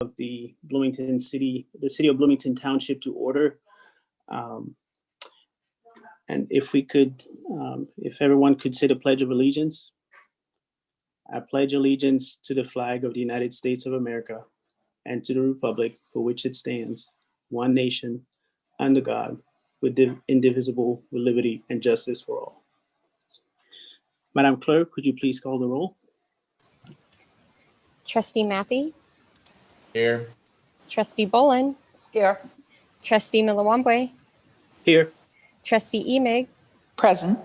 of the city of Bloomington Township to order. And if we could, if everyone could say the Pledge of Allegiance. I pledge allegiance to the flag of the United States of America and to the republic for which it stands, one nation, under God, with indivisible, with liberty and justice for all. Madam Clerk, could you please call the roll? Trustee Matthey? Here. Trustee Bolin? Here. Trustee Milawambwe? Here. Trustee Emig? Present.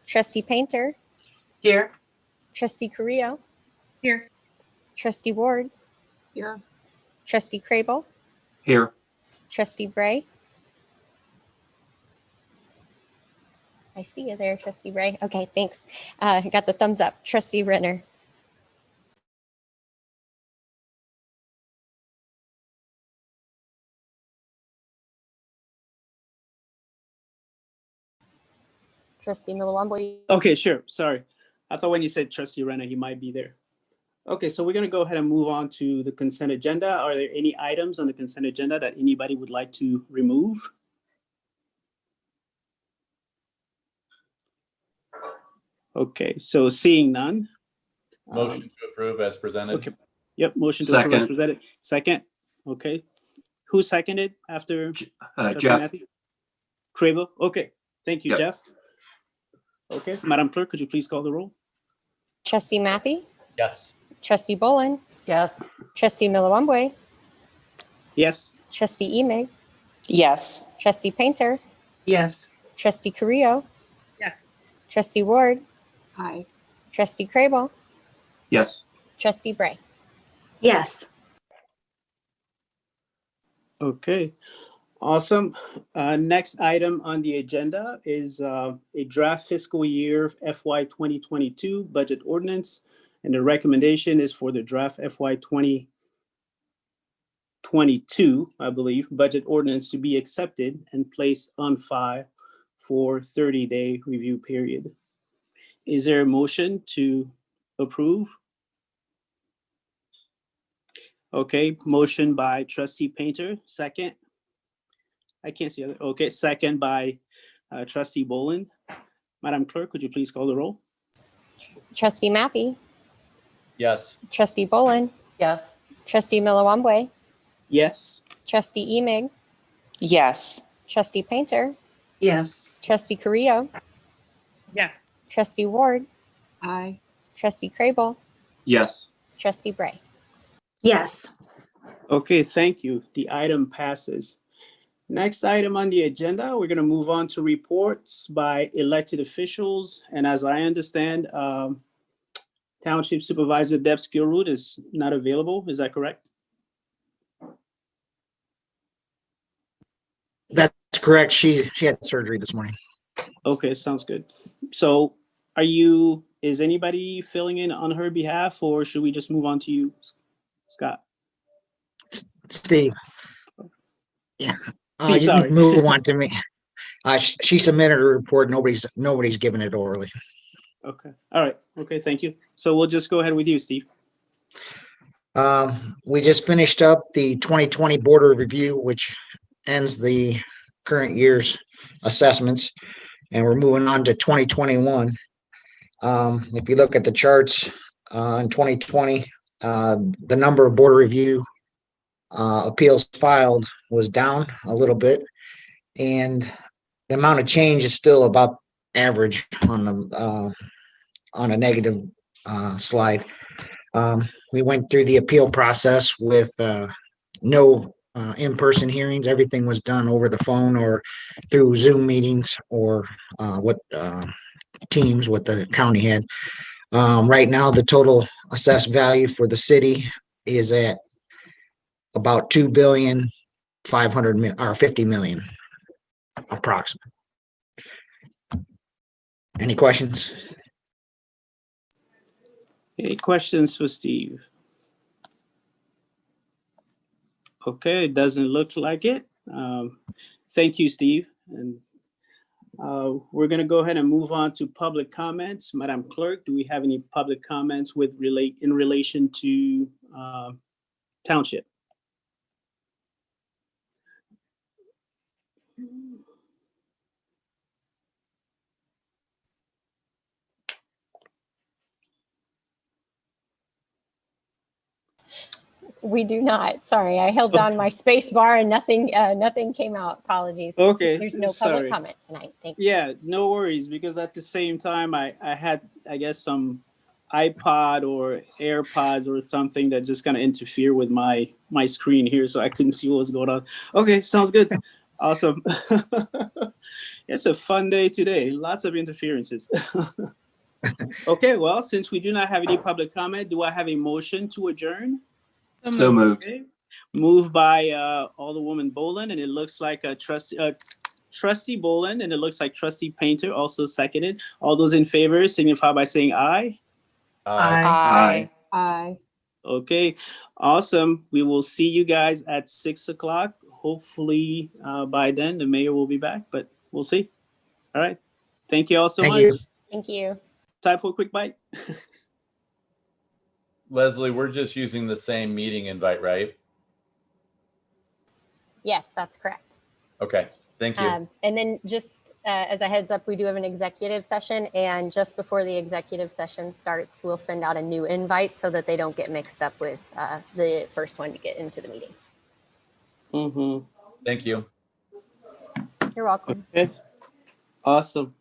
Trustee Painter? Here. Trustee Carrillo? Here. Trustee Ward? Here. Trustee Crable? Here. Trustee Bray? I see you there, Trustee Bray. Okay, thanks. Got the thumbs up. Trustee Renner? Trustee Milawambwe? Okay, sure. Sorry. I thought when you said Trustee Renner, he might be there. Okay, so we're going to go ahead and move on to the consent agenda. Are there any items on the consent agenda that anybody would like to remove? Okay, so seeing none. Motion to approve as presented. Okay. Yep, motion to approve as presented. Second. Okay. Who seconded after? Jeff. Crable. Okay, thank you, Yep. Jeff. Okay, Madam Clerk, could you please call the roll? Trustee Matthey? Yes. Trustee Bolin? Yes. Trustee Milawambwe? Yes. Trustee Emig? Yes. Trustee Painter? Yes. Trustee Carrillo? Yes. Trustee Ward? Aye. Trustee Crable? Yes. Trustee Bray? Yes. Okay, awesome. Next item on the agenda is a draft fiscal year FY 2022 budget ordinance. And the recommendation is for the draft FY 2022, I believe, budget ordinance to be accepted and placed on file for 30-day review period. Is there a motion to approve? Okay, motion by Trustee Painter, second. I can't see it. Okay, second by Trustee Bolin. Madam Clerk, could you please call the roll? Trustee Matthey? Yes. Trustee Bolin? Yes. Trustee Milawambwe? Yes. Trustee Emig? Yes. Trustee Painter? Yes. Trustee Carrillo? Yes. Trustee Ward? Aye. Trustee Crable? Yes. Trustee Bray? Yes. Okay, thank you. The item passes. Next item on the agenda, we're going to move on to reports by elected officials. And as I understand, Township Supervisor Deb Skillroot is not available. Is that correct? That's correct. She had surgery this morning. Okay, sounds good. So is anybody filling in on her behalf, or should we just move on to you, Scott? Steve. Yeah. Steve, You sorry. can move on to me. She submitted a report. Nobody's given it orally. Okay. All right. Okay, thank you. So we'll just go ahead with you, Steve. We just finished up the 2020 border review, which ends the current year's assessments, and we're moving on to 2021. If you look at the charts in 2020, the number of border review appeals filed was down a little bit, and the amount of change is still about average on a negative slide. We went through the appeal process with no in-person hearings. Everything was done over the phone or through Zoom meetings or Teams what the county had. Right now, the total assessed value for the city is at about $2.5 billion approximately. Any questions? Any questions for Steve? Okay, it doesn't look like it. Thank you, Steve. And we're going to go ahead and move on to public comments. Madam Clerk, do we have any public comments in relation to Township? We do not. Sorry, I held down my space bar and nothing came out. Apologies. Okay, There's no sorry. public comment tonight. Thank you. Yeah, no worries, because at the same time, I had, I guess, some iPod or AirPods or something that just kind of interfere with my screen here, so I couldn't see what was going on. Okay, sounds good. Awesome. It's a fun day today. Lots of interferences. Okay, well, since we do not have any public comment, do I have a motion to adjourn? So moved. Okay. Moved by Alderwoman Boland, and it looks like a Trustee Boland, and it looks like Trustee Painter also seconded. All those in favor signify by saying aye. Aye. Aye. Aye. Okay, awesome. We will see you guys at 6 o'clock. Hopefully by then the mayor will be back, but we'll see. All right. Thank you all so Thank much. you. Thank you. Time for a quick bite. Leslie, we're just using the same meeting invite, right? Yes, that's correct. Okay, thank you. And then just as a heads up, we do have an executive session, and just before the executive session starts, we'll send out a new invite so that they don't get mixed up with the first one to get into the meeting. Mm-hmm. Thank you. You're welcome. Okay. Awesome.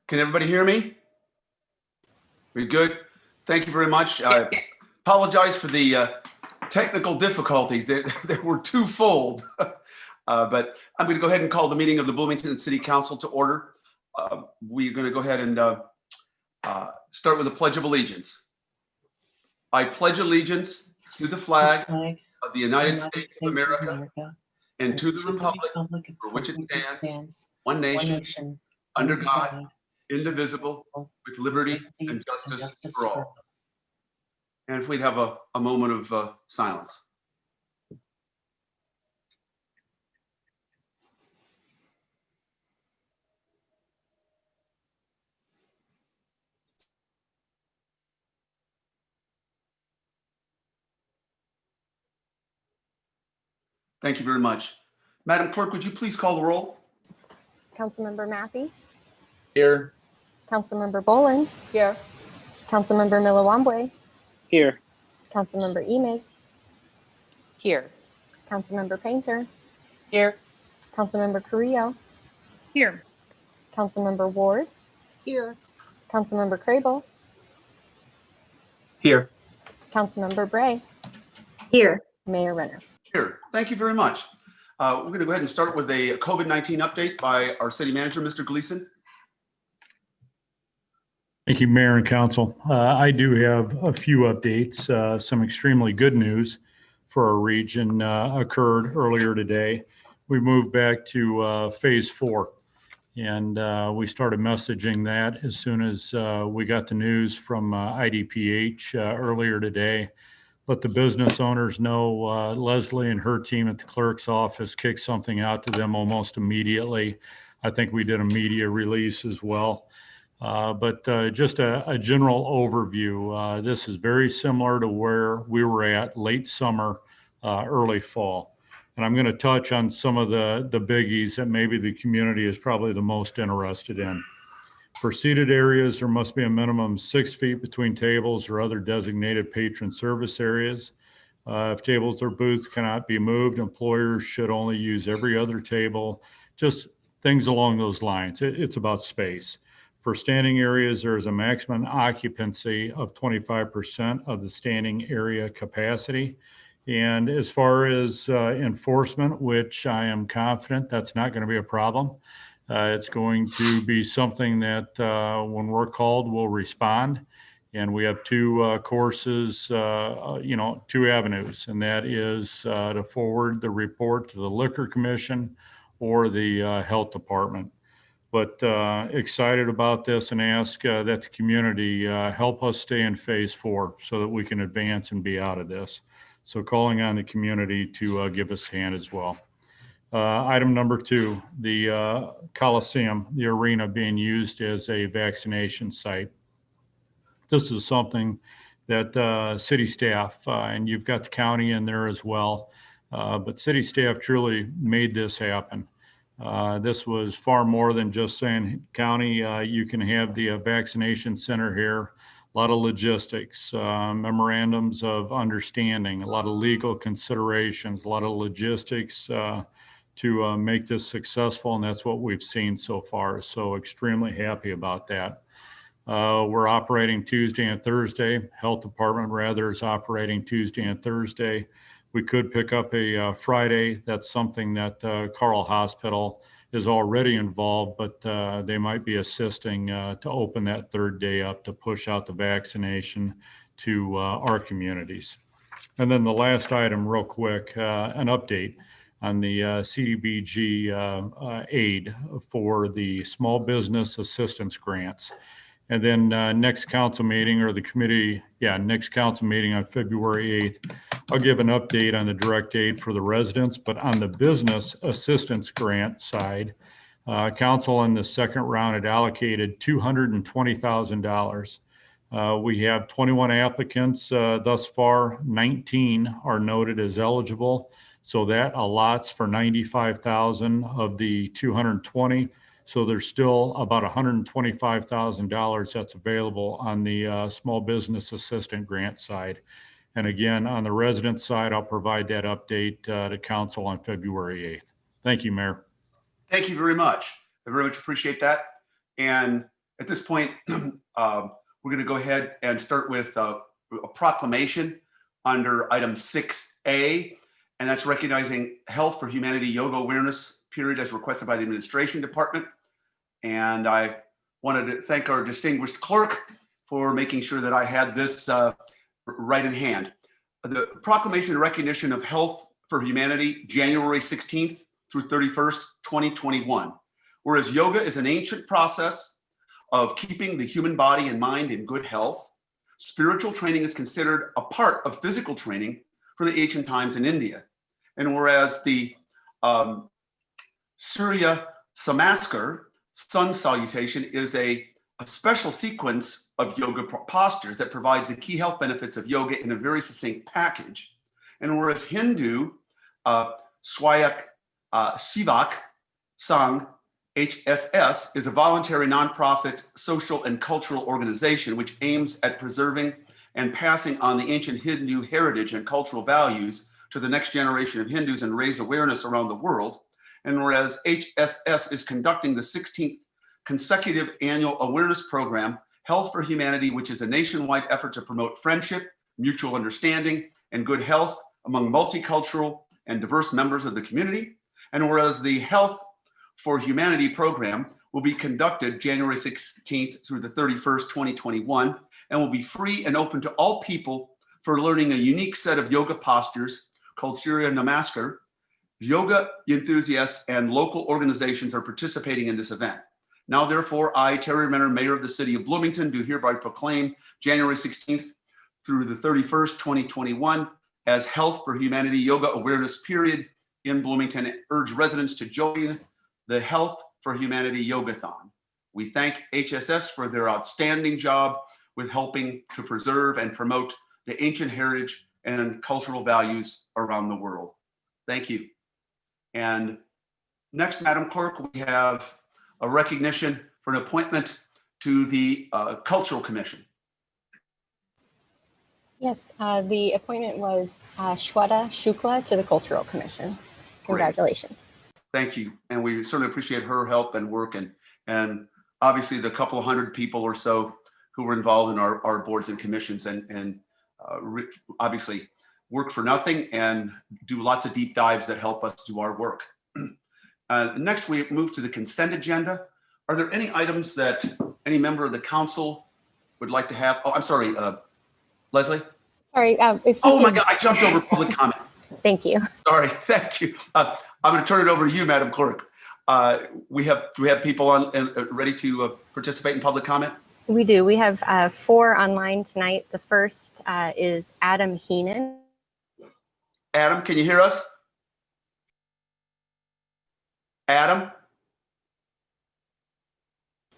Can everybody hear me? We good? Thank you very much. I apologize for the technical difficulties. They were twofold. But I'm going to go ahead and call the meeting of the Bloomington City Council to order. We're going to go ahead and start with the Pledge of Allegiance. I pledge allegiance to the flag of the United States of America and to the republic for which it stands, one nation, under God, indivisible, with liberty and justice for all. And if we'd have a moment of silence. Thank you very much. Madam Clerk, would you please call the roll? Councilmember Matthey, Here. Councilmember Bolin. Here. Councilmember Milawambwe, Here. Councilmember Ime, Here. Councilmember Painter, Here. Councilmember Carrillo, Here. Councilmember Ward, Here. Councilmember Crable, Here. Councilmember Bray, Here. Mayor Renner. Here. Thank you very much. We're going to go ahead and start with a COVID-19 update by our city manager, Mr. Gleason. Thank you, Mayor and Council. I do have a few updates. Some extremely good news for our region occurred earlier today. We moved back to phase 4, and we started messaging that as soon as we got the news from IDPH earlier today. Let the business owners know Leslie and her team at the clerk's office kicked something out to them almost immediately. I think we did a media release as well. But just a general overview. This is very similar to where we were at late summer, early fall. And I'm going to touch on some of the biggies that maybe the community is probably the most interested in. For seated areas, there must be a minimum 6 feet between tables or other designated patron service areas. If tables or booths cannot be moved, employers should only use every other table, just things along those lines. It's about space. For standing areas, there is a maximum occupancy of 25% of the standing area capacity. And as far as enforcement, which I am confident that's not going to be a problem, it's going to be something that when we're called, we'll respond. And we have 2 courses, 2 avenues, and that is to forward the report to the Liquor Commission or the Health Department. But excited about this and ask that the community help us stay in phase 4 so that we can advance and be out of this. So calling on the community to give us a hand as well. Item number 2, the Coliseum, the arena being used as a vaccination site. This is something that city staff, and you've got the county in there as well, but city staff truly made this happen. This was far more than just saying, county, you can have the vaccination center here. A lot of logistics, memorandums of understanding, a lot of legal considerations, a lot of logistics to make this successful, and that's what we've seen so far. So extremely happy about that. We're operating Tuesday and Thursday. Health Department rather is operating Tuesday and Thursday. We could pick up a Friday. That's something that Carl Hospital is already involved, but they might be assisting to open that 3rd day up to push out the vaccination to our communities. And then the last item real quick, an update on the CDBG aid for the small business assistance grants. And then next council meeting or the committee, next council meeting on February 8th, I'll give an update on the direct aid for the residents, but on the business assistance grant side, council in the second round had allocated $220,000. We have 21 applicants thus far, 19 are noted as eligible. So that allots for 95,000 of the 220. So there's still about $125,000 that's available on the small business assistant grant side. And again, on the resident side, I'll provide that update to council on February 8th. Thank you, Mayor. Thank you very much. I very much appreciate that. And At this point, we're going to go ahead and start with a proclamation under item 6A, and that's recognizing Health for Humanity Yoga Awareness Period as requested by the Administration Department. And I wanted to thank our distinguished clerk for making sure that I had this right in hand. The proclamation and recognition of Health for Humanity, January 16th through 31st, 2021. Whereas yoga is an ancient process of keeping the human body and mind in good health, spiritual training is considered a part of physical training for the ancient times in India. And whereas the Surya Samaskar, sun salutation, is a special sequence of yoga postures that provides the key health benefits of yoga in a very succinct package. And whereas Hindu Swayak Sivak Sangh, HSS, is a voluntary nonprofit social and cultural organization which aims at preserving and passing on the ancient Hindu heritage and cultural values to the next generation of Hindus and raise awareness around the world. And whereas HSS is conducting the 16th consecutive annual awareness program, Health for Humanity, which is a nationwide effort to promote friendship, mutual understanding, and good health among multicultural and diverse members of the community. And whereas the Health for Humanity program will be conducted January 16th through the 31st, 2021, and will be free and open to all people for learning a unique set of yoga postures called Surya Namaskar. Yoga enthusiasts and local organizations are participating in this event. Now, therefore, I, Terry Renner, Mayor of the City of Bloomington, do hereby proclaim January 16th through the 31st, 2021 as Health for Humanity Yoga Awareness Period in Bloomington, and urge residents to join the Health for Humanity Yogathon. We thank HSS for their outstanding job with helping to preserve and promote the ancient heritage and cultural values around the world. Thank you. And next, Madam Clerk, we have a recognition for an appointment to the Cultural Commission. Yes, the appointment was Shweta Shukla to the Cultural Commission. Congratulations. Great. Thank you. And we certainly appreciate her help and work, and obviously the couple of hundred people or so who were involved in our boards and commissions, and obviously work for nothing and do lots of deep dives that help us do our work. Next, we move to the consent agenda. Are there any items that any member of the council would like to have? Oh, I'm sorry, Leslie? Sorry. Oh my God, I jumped over public comment. Thank you. Sorry, thank you. I'm going to turn it over to you, Madam Clerk. Do we have people on ready to participate in public comment? We do. We have 4 online tonight. The first is Adam Heenan. Adam, can you hear us? Adam?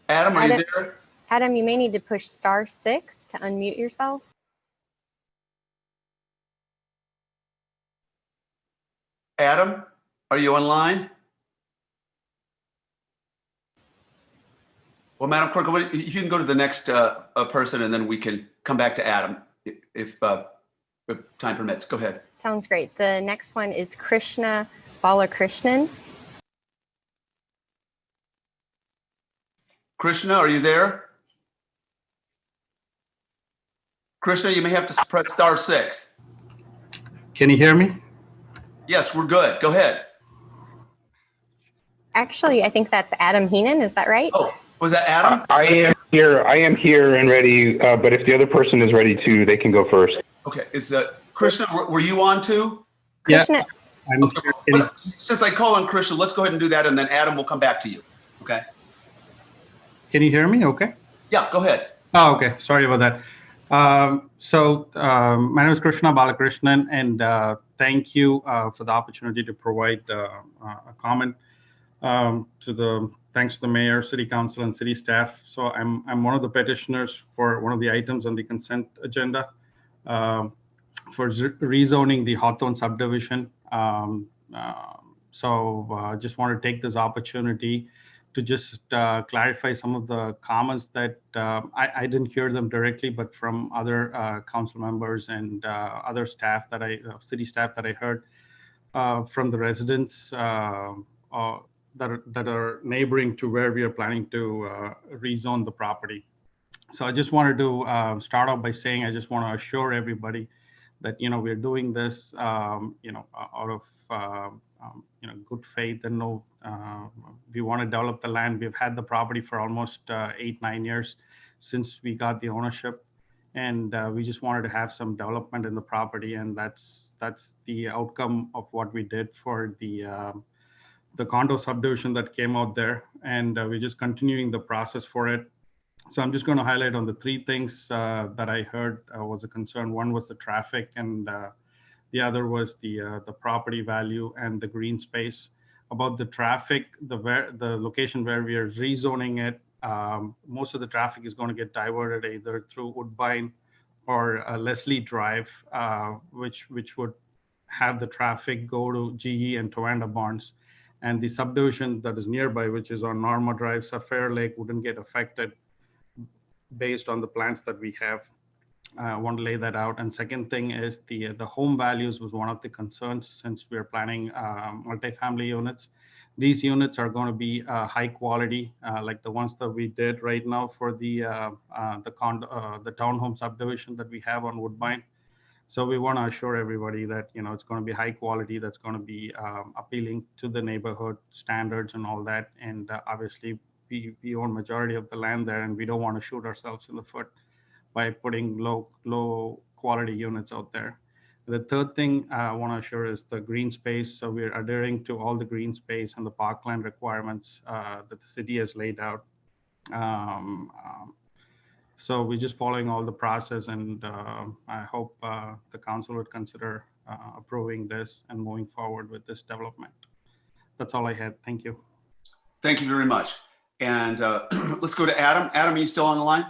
Adam, are you there? Adam, you may need to push *6 to unmute yourself. Adam, are you online? Well, Madam Clerk, you can go to the next person, and then we can come back to Adam if time permits. Go ahead. Sounds great. The next one is Krishna Balakrishnan. Krishna, are you there? Krishna, you may have to press *6. Can you hear me? Yes, we're good. Go ahead. Actually, I think that's Adam Heenan. Is that right? Oh, was that Adam? I am here and ready, but if the other person is ready too, they can go first. Okay. Is Krishna, were you on too? Krishna. Yeah. Okay. Since I call on Krishna, let's go ahead and do that, and then Adam will come back to you. Okay. Can you hear me? Okay. Yeah, go ahead. Oh, okay. Sorry about that. My name is Krishna Balakrishnan, and thank you for the opportunity to provide a comment thanks to the mayor, city council, and city staff. So I'm one of the petitioners for one of the items on the consent agenda for rezoning the Hawthorne subdivision. Just want to take this opportunity to just clarify some of the comments that I didn't hear them directly, but from other council members and other staff city staff that I heard from the residents that that are neighboring to where we are planning to rezone the property. So I just wanted to start off by saying I just want to assure everybody that we're doing this out of good faith and we want to develop the land. We've had the property for almost 8-9 years since we got the ownership, and we just wanted to have some development in the property, and that's the outcome of what we did for the condo subdivision that came out there, and we're just continuing the process for it. So I'm just going to highlight on the 3 things that I heard was a concern. One was the traffic, and the other was the property value and the green space. About the traffic, the location where we are rezoning it, most of the traffic is going to get diverted either through Woodbine or Leslie Drive, which would have the traffic go to GE and Towanda Barnes. And the subdivision that is nearby, which is on Norma Drive, Sapphire Lake, wouldn't get affected based on the plans that we have. I want to lay that out. And second thing is the home values was one of the concerns since we're planning multifamily units. These units are going to be high quality, like the ones that we did right now for the townhome subdivision that we have on Woodbine. So we want to assure everybody that it's going to be high quality, that's going to be appealing to the neighborhood standards and all that. And obviously, we own majority of the land there, and we don't want to shoot ourselves in the foot by putting low quality units out there. The third thing I want to assure is the green space. So we're adhering to all the green space and the parkland requirements that the city has laid out. So we're just following all the process, and I hope the council would consider approving this and moving forward with this development. That's all I had. Thank you. Thank you very much. And let's go to Adam. Adam, are you still on the line?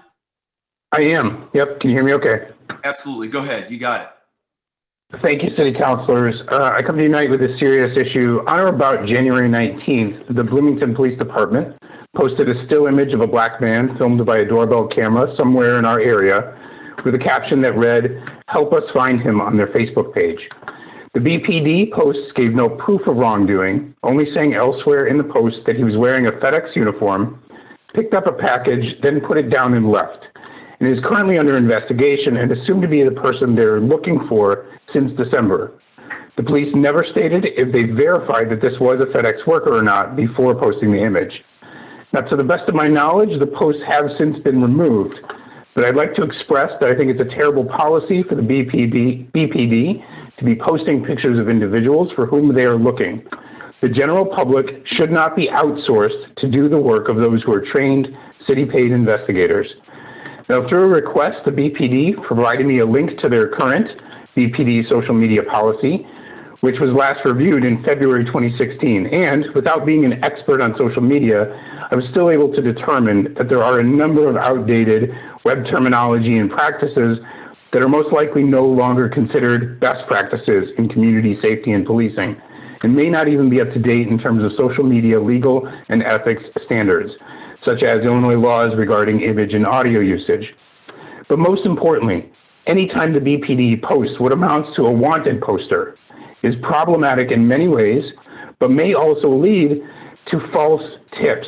I am. Yep. Can you hear me okay? Absolutely. Go ahead. You got it. Thank you, city councilors. I come to you tonight with a serious issue. On or about January 19th, the Bloomington Police Department posted a still image of a black man filmed by a doorbell camera somewhere in our area with a caption that read, "Help us find him," on their Facebook page. The BPD posts gave no proof of wrongdoing, only saying elsewhere in the post that he was wearing a FedEx uniform, picked up a package, then put it down and left, and is currently under investigation and assumed to be the person they're looking for since December. The police never stated if they verified that this was a FedEx worker or not before posting the image. Now, to the best of my knowledge, the posts have since been removed, but I'd like to express that I think it's a terrible policy for the BPD to be posting pictures of individuals for whom they are looking. The general public should not be outsourced to do the work of those who are trained, city-paid investigators. Now, through a request, the BPD provided me a link to their current BPD social media policy, which was last reviewed in February 2016. And without being an expert on social media, I was still able to determine that there are a number of outdated web terminology and practices that are most likely no longer considered best practices in community safety and policing, and may not even be up to date in terms of social media legal and ethics standards, such as Illinois laws regarding image and audio usage. But most importantly, anytime the BPD posts what amounts to a wanted poster is problematic in many ways, but may also lead to false tips,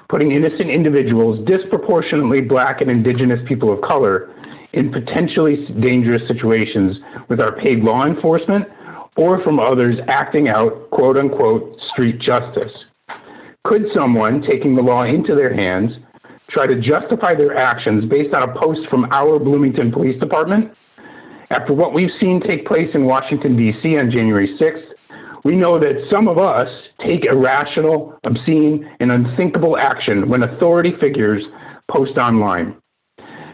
putting innocent individuals, disproportionately Black and Indigenous people of color, in potentially dangerous situations with our paid law enforcement or from others acting out, quote unquote, street justice. Could someone taking the law into their hands try to justify their actions based on a post from our Bloomington Police Department? After what we've seen take place in Washington, D.C. on January 6th, we know that some of us take irrational, obscene, and unthinkable action when authority figures post online.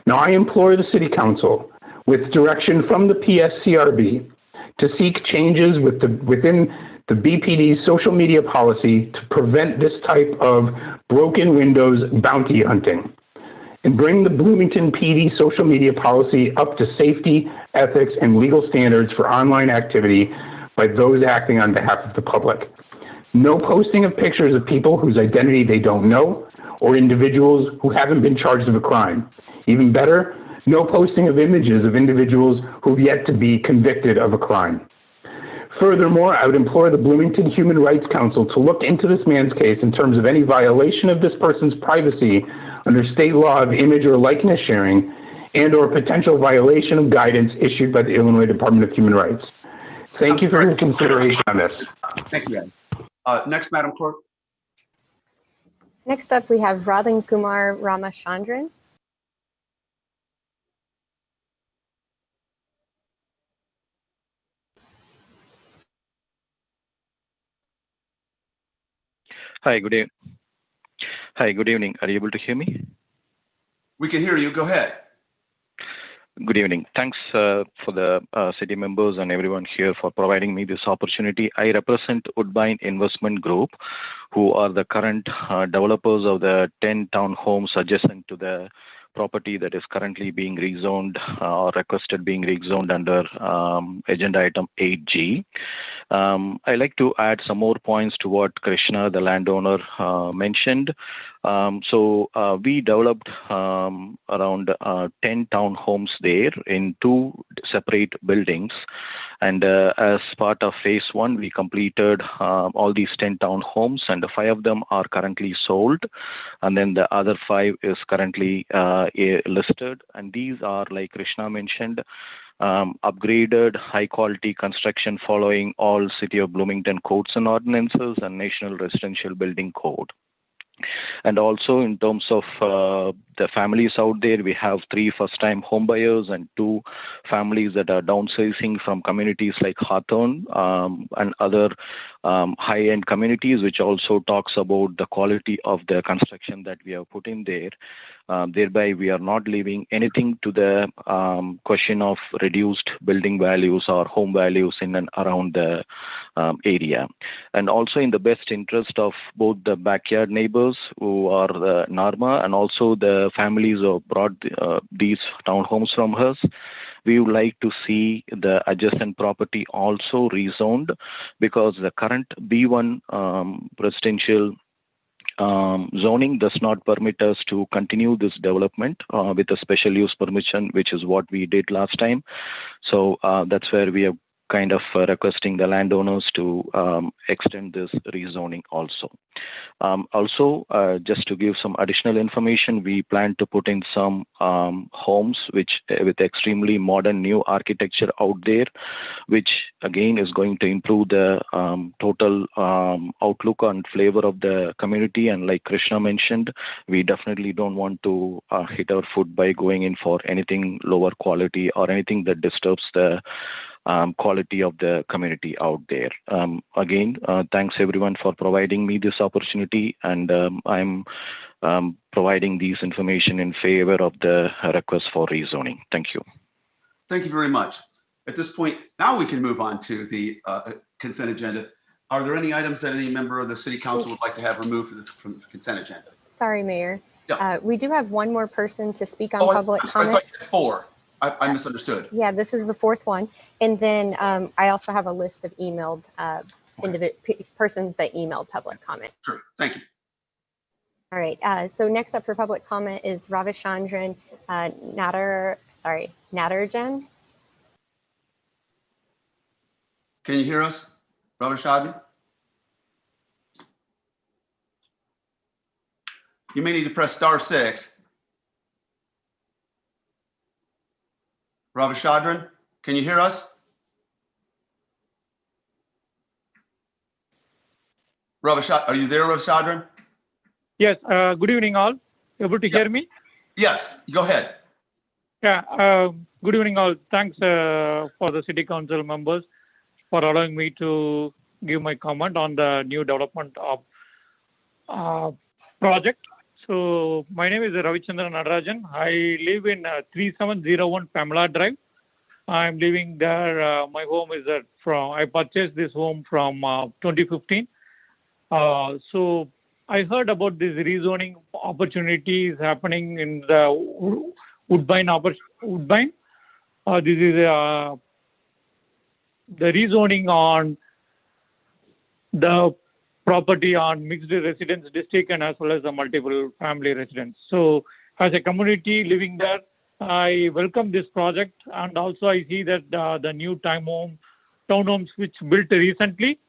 Now, I implore the City Council, with direction from the PSCRB, to seek changes within the BPD's social media policy to prevent this type of broken windows bounty hunting, and bring the Bloomington PD social media policy up to safety, ethics, and legal standards for online activity by those acting on behalf of the public. No posting of pictures of people whose identity they don't know, or individuals who haven't been charged of a crime. Even better, no posting of images of individuals who've yet to be convicted of a crime. Furthermore, I would implore the Bloomington Human Rights Council to look into this man's case in terms of any violation of this person's privacy under state law of image or likeness sharing and/or potential violation of guidance issued by the Illinois Department of Human Rights. Thank you for your consideration on this. Thank you, Ed. Next, Madam Clerk. Next up, we have Radhan Kumar Ramachandran. Hi, good evening. Hi, good evening. Are you able to hear me? We can hear you. Go ahead. Good evening. Thanks for the city members and everyone here for providing me this opportunity. I represent Woodbine Investment Group, who are the current developers of the 10 townhomes adjacent to the property that is currently being rezoned or requested being rezoned under agenda item 8G. I like to add some more points to what Krishna, the landowner, mentioned. We developed around 10 townhomes there in 2 separate buildings. And as part of phase 1, we completed all these 10 townhomes, and 5 of them are currently sold. And then the other 5 is currently listed. And these are, like Krishna mentioned, upgraded high quality construction following all City of Bloomington codes and ordinances and National Residential Building Code. And also in terms of the families out there, we have 3 first-time homebuyers and 2 families that are downsizing from communities like Hawthorne and other high-end communities, which also talks about the quality of the construction that we have put in there. Thereby, we are not leaving anything to the question of reduced building values or home values in and around the area. And also in the best interest of both the backyard neighbors who are the Narma and also the families who brought these townhomes from us, we would like to see the adjacent property also rezoned, because the current B1 residential zoning does not permit us to continue this development with a special use permission, which is what we did last time. So that's where we are kind of requesting the landowners to extend this rezoning also. Just to give some additional information, we plan to put in some homes which with extremely modern new architecture out there, which again is going to improve the total outlook and flavor of the community. And like Krishna mentioned, we definitely don't want to hit our foot by going in for anything lower quality or anything that disturbs the quality of the community out there. Again, thanks everyone for providing me this opportunity, and I'm providing these information in favor of the request for rezoning. Thank you. Thank you very much. At this point, now we can move on to the consent agenda. Are there any items that any member of the City Council would like to have removed from the consent agenda? Sorry, Mayor. Yeah. We do have one more person to speak on public comment. I thought you had 4. I misunderstood. Yeah, this is the 4th one. And then I also have a list of emailed persons that emailed public comment. Sure, thank you. All right, so next up for public comment is Ravichandran Natarajan. Can you hear us, Ravichandran? You may need to press *6. Ravichandran, can you hear us? Are you there, Ravichandran? Yes, good evening all. Able to hear me? Yes, go ahead. Yeah, good evening all. Thanks for the City Council members for allowing me to give my comment on the new development of project. So my name is Ravichandran Natarajan. I live in 3701 Pamela Drive. I'm living there. My home is I purchased this home from 2015. So I heard about this rezoning opportunities happening in the Woodbine. This is the rezoning on the property on mixed residence district and as well as the multiple family residence. So as a community living there, I welcome this project, and also I see that the new time home townhomes which built recently.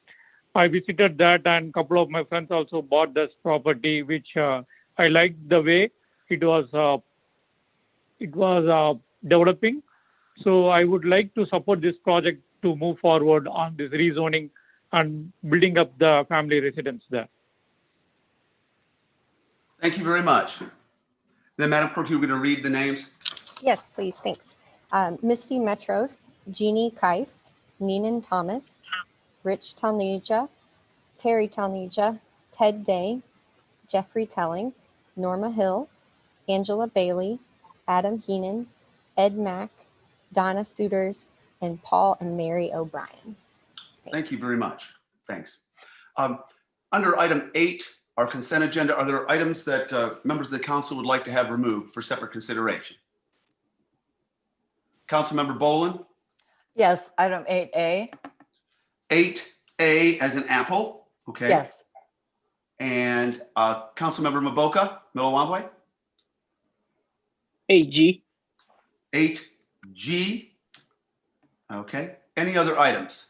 I visited that, and a couple of my friends also bought this property, which I liked the way it was developing. So I would like to support this project to move forward on this rezoning and building up the family residence there. Thank you very much. Then, Madam Clerk, you're going to read the names. Yes, please, thanks. Misty Metros, Jeannie Keist, Neenan Thomas, Rich Talnija, Terry Talnija, Ted Day, Jeffrey Telling, Norma Hill, Angela Bailey, Adam Heenan, Ed Mack, Donna Suiters, and Paul and Mary O'Brien. Thank you very much. Thanks. Under item 8, our consent agenda, are there items that members of the council would like to have removed for separate consideration? Councilmember Boland? Yes, item 8A. 8A as an apple, okay? Yes. And Councilmember Maboka, Milawambwe? 8G. 8G. Okay. Any other items?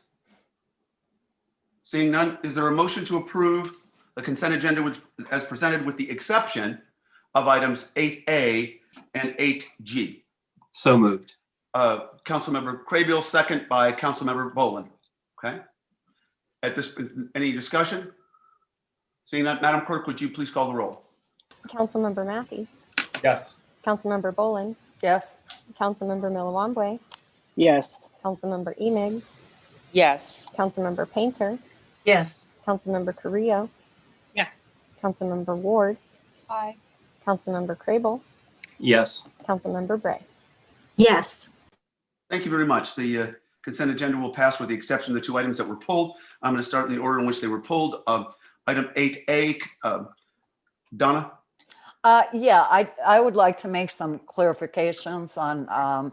Seeing none, is there a motion to approve the consent agenda as presented with the exception of items 8A and 8G? So moved. Councilmember Craybill, second by Councilmember Boland. Okay. At this, any discussion? Seeing that, Madam Clerk, would you please call the roll? Councilmember Matthew, Yes. Councilmember Boland, Yes. Councilmember Milawambwe, Yes. Councilmember Emig, Yes. Councilmember Painter, Yes. Councilmember Carrillo, Yes. Councilmember Ward, Aye. Councilmember Crable, Yes. Councilmember Bray. Yes. Thank you very much. The consent agenda will pass with the exception of the 2 items that were pulled. I'm going to start in the order in which they were pulled. Item 8A, Donna? Yeah, I would like to make some clarifications on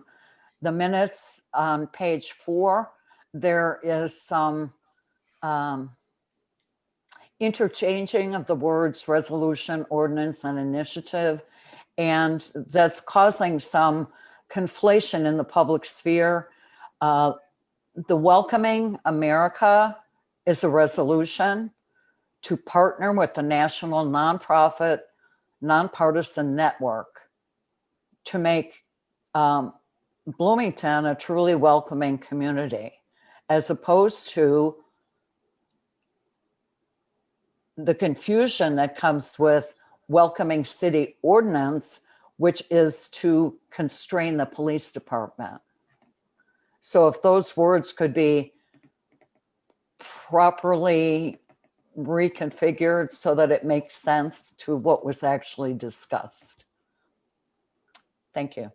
the minutes on page 4. There is some interchanging of the words resolution, ordinance, and initiative, and that's causing some conflation in the public sphere. The Welcoming America is a resolution to partner with the national nonprofit nonpartisan network to make Bloomington a truly welcoming community, as opposed to the confusion that comes with welcoming city ordinance, which is to constrain the police department. So if those words could be properly reconfigured so that it makes sense to what was actually discussed. Thank you.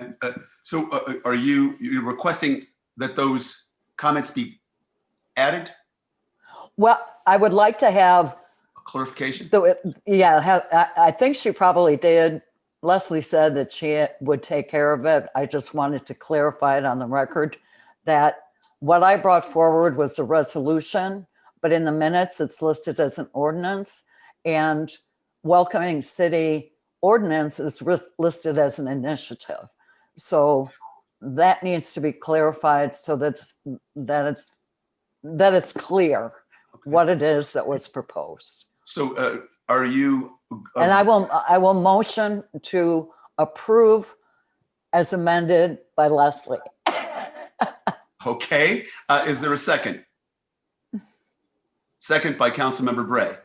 Okay. So are you're requesting that those comments be added? Well, I would like to have Clarification? I think she probably did. Leslie said that she would take care of it. I just wanted to clarify it on the record that what I brought forward was a resolution, but in the minutes it's listed as an ordinance, and welcoming city ordinance is listed as an initiative. So that needs to be clarified so that it's clear what it is that was proposed. So are you? And I will motion to approve as amended by Leslie. Okay. Is there a second? Second by Councilmember Bray.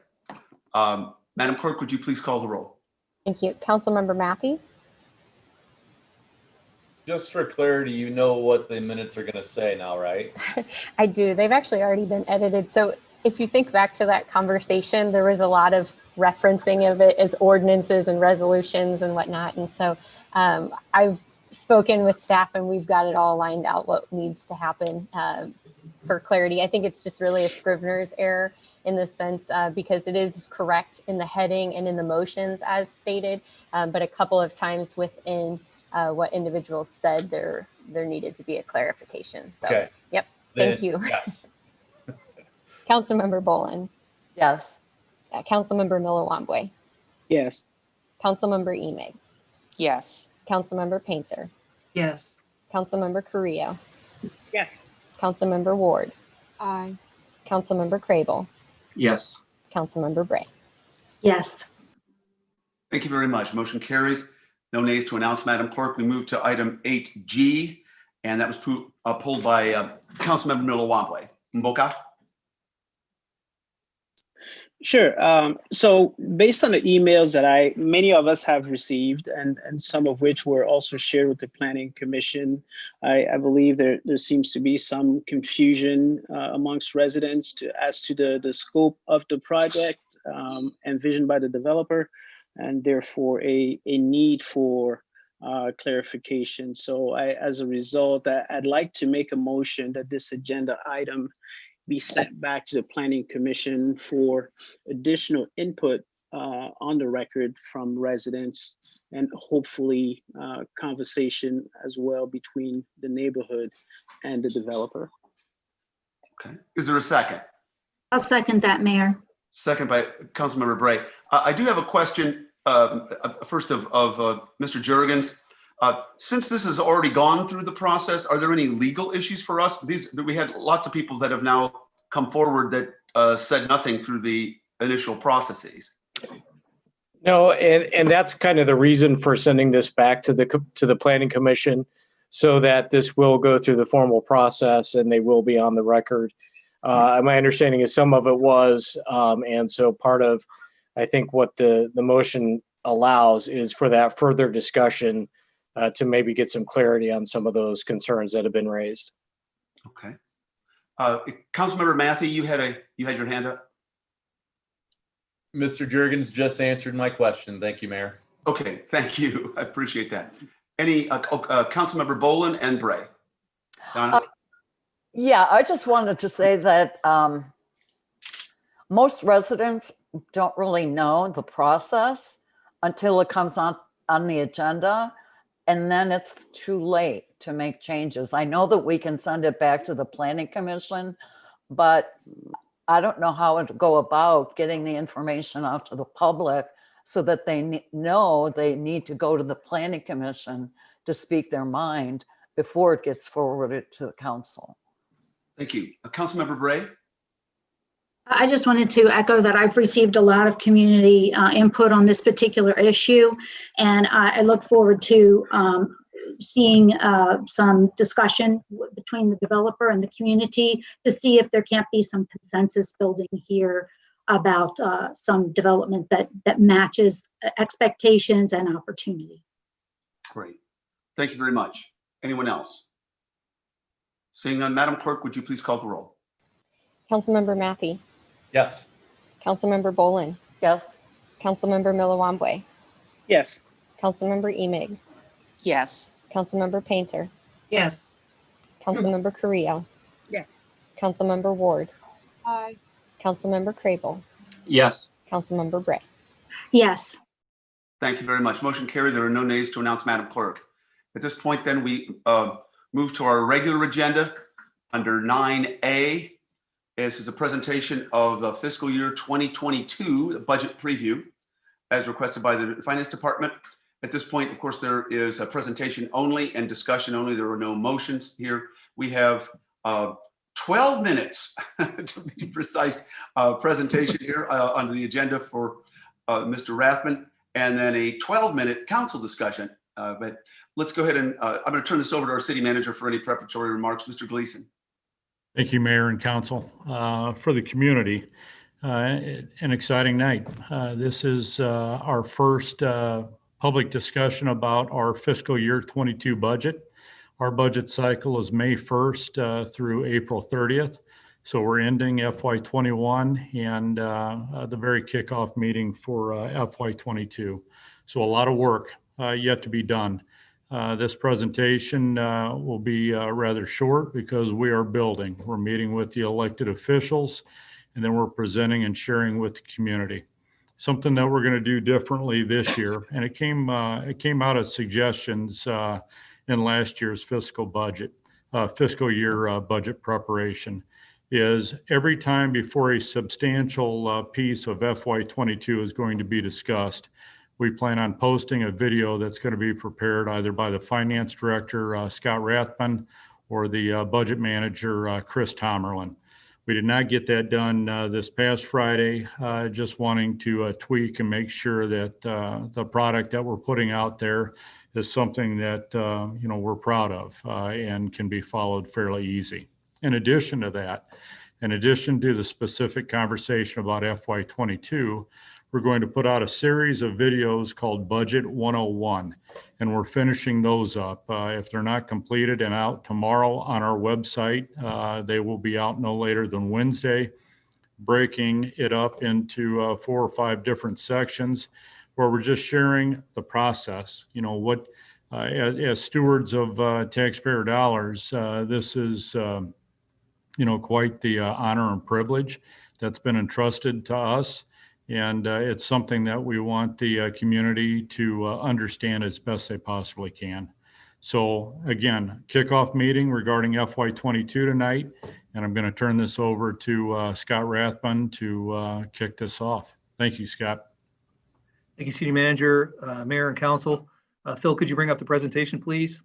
Madam Clerk, would you please call the roll? Thank you. Councilmember Matthew, Just for clarity, you know what the minutes are going to say now, right? I do. They've actually already been edited. So if you think back to that conversation, there was a lot of referencing of it as ordinances and resolutions and whatnot. And so I've spoken with staff and we've got it all lined out what needs to happen for clarity. I think it's just really a Scrivener's error in the sense because it is correct in the heading and in the motions as stated, but a couple of times within what individuals said, there needed to be a clarification. So, Okay. Yep. Thank you. Yes. Councilmember Boland. Yes. Councilmember Milawambwe. Yes. Councilmember Emig. Yes. Councilmember Painter. Yes. Councilmember Carrillo. Yes. Councilmember Ward, Aye. Councilmember Crable, Yes. Councilmember Bray. Yes. Thank you very much. Motion carries. No nays to announce, Madam Clerk. We move to item 8G, and that was pulled by Councilmember Milawamble. Mboka? Sure. So based on the emails that many of us have received, and some of which were also shared with the Planning Commission, I believe there seems to be some confusion amongst residents as to the scope of the project envisioned by the developer, and therefore a need for clarification. So as a result, I'd like to make a motion that this agenda item be sent back to the Planning Commission for additional input on the record from residents, and hopefully conversation as well between the neighborhood and the developer. Okay. Is there a second? I'll second that, Mayor. Second by Councilmember Bray. I do have a question, first of Mr. Jurgens. Since this has already gone through the process, are there any legal issues for us? We had lots of people that have now come forward that said nothing through the initial processes. No, and that's kind of the reason for sending this back to the Planning Commission, so that this will go through the formal process and they will be on the record. My understanding is some of it was, and so part of, I think what the motion allows is for that further discussion to maybe get some clarity on some of those concerns that have been raised. Okay. Councilmember Matthew, you had your hand up. Mr. Jurgens just answered my question. Thank you, Mayor. Okay, thank you. I appreciate that. Any Councilmember Bolin and Bray? Donna? Yeah, I just wanted to say that most residents don't really know the process until it comes on the agenda, and then it's too late to make changes. I know that we can send it back to the Planning Commission, but I don't know how to go about getting the information out to the public so that they know they need to go to the Planning Commission to speak their mind before it gets forwarded to the council. Thank you. Councilmember Bray? I just wanted to echo that I've received a lot of community input on this particular issue, and I look forward to seeing some discussion between the developer and the community to see if there can't be some consensus building here about some development that matches expectations and opportunity. Great. Thank you very much. Anyone else? Seeing none, Madam Clerk, would you please call the roll? Councilmember Matthew, Yes. Councilmember Bolin, Yes. Councilmember Milawamble, Yes. Councilmember Emig, Yes. Councilmember Painter, Yes. Councilmember Carrillo, Yes. Councilmember Ward, Aye. Councilmember Crable, Yes. Councilmember Bray. Yes. Thank you very much. Motion carried. There are no nays to announce, Madam Clerk. At this point, then, we move to our regular agenda under 9A. This is a presentation of the fiscal year 2022, the budget preview, as requested by the Finance Department. At this point, of course, there is a presentation only and discussion only. There are no motions here. We have 12 minutes, to be precise, presentation here under the agenda for Mr. Rathman, and then a 12-minute council discussion. But let's go ahead and I'm going to turn this over to our city manager for any preparatory remarks. Mr. Gleason. Thank you, Mayor and Council. For the community, an exciting night. This is our first public discussion about our fiscal year 22 budget. Our budget cycle is May 1st through April 30th. So we're ending FY21 and the very kickoff meeting for FY22. So a lot of work yet to be done. This presentation will be rather short because we are building. We're meeting with the elected officials, and then we're presenting and sharing with the community. Something that we're going to do differently this year, and it came out of suggestions in last year's fiscal year budget preparation, is every time before a substantial piece of FY22 is going to be discussed, we plan on posting a video that's going to be prepared either by the finance director, Scott Rathman, or the budget manager, Chris Tomerlin. We did not get that done this past Friday, just wanting to tweak and make sure that the product that we're putting out there is something that we're proud of and can be followed fairly easy. In addition to that, in addition to the specific conversation about FY22, we're going to put out a series of videos called Budget 101, and we're finishing those up. If they're not completed and out tomorrow on our website, they will be out no later than Wednesday, breaking it up into 4 or 5 different sections where we're just sharing the process. What as stewards of taxpayer dollars, this is quite the honor and privilege that's been entrusted to us. And it's something that we want the community to understand as best they possibly can. So again, kickoff meeting regarding FY22 tonight, and I'm going to turn this over to Scott Rathbun to kick this off. Thank you, Scott. Thank you, City Manager, Mayor, and Council. Phil, could you bring up the presentation, please?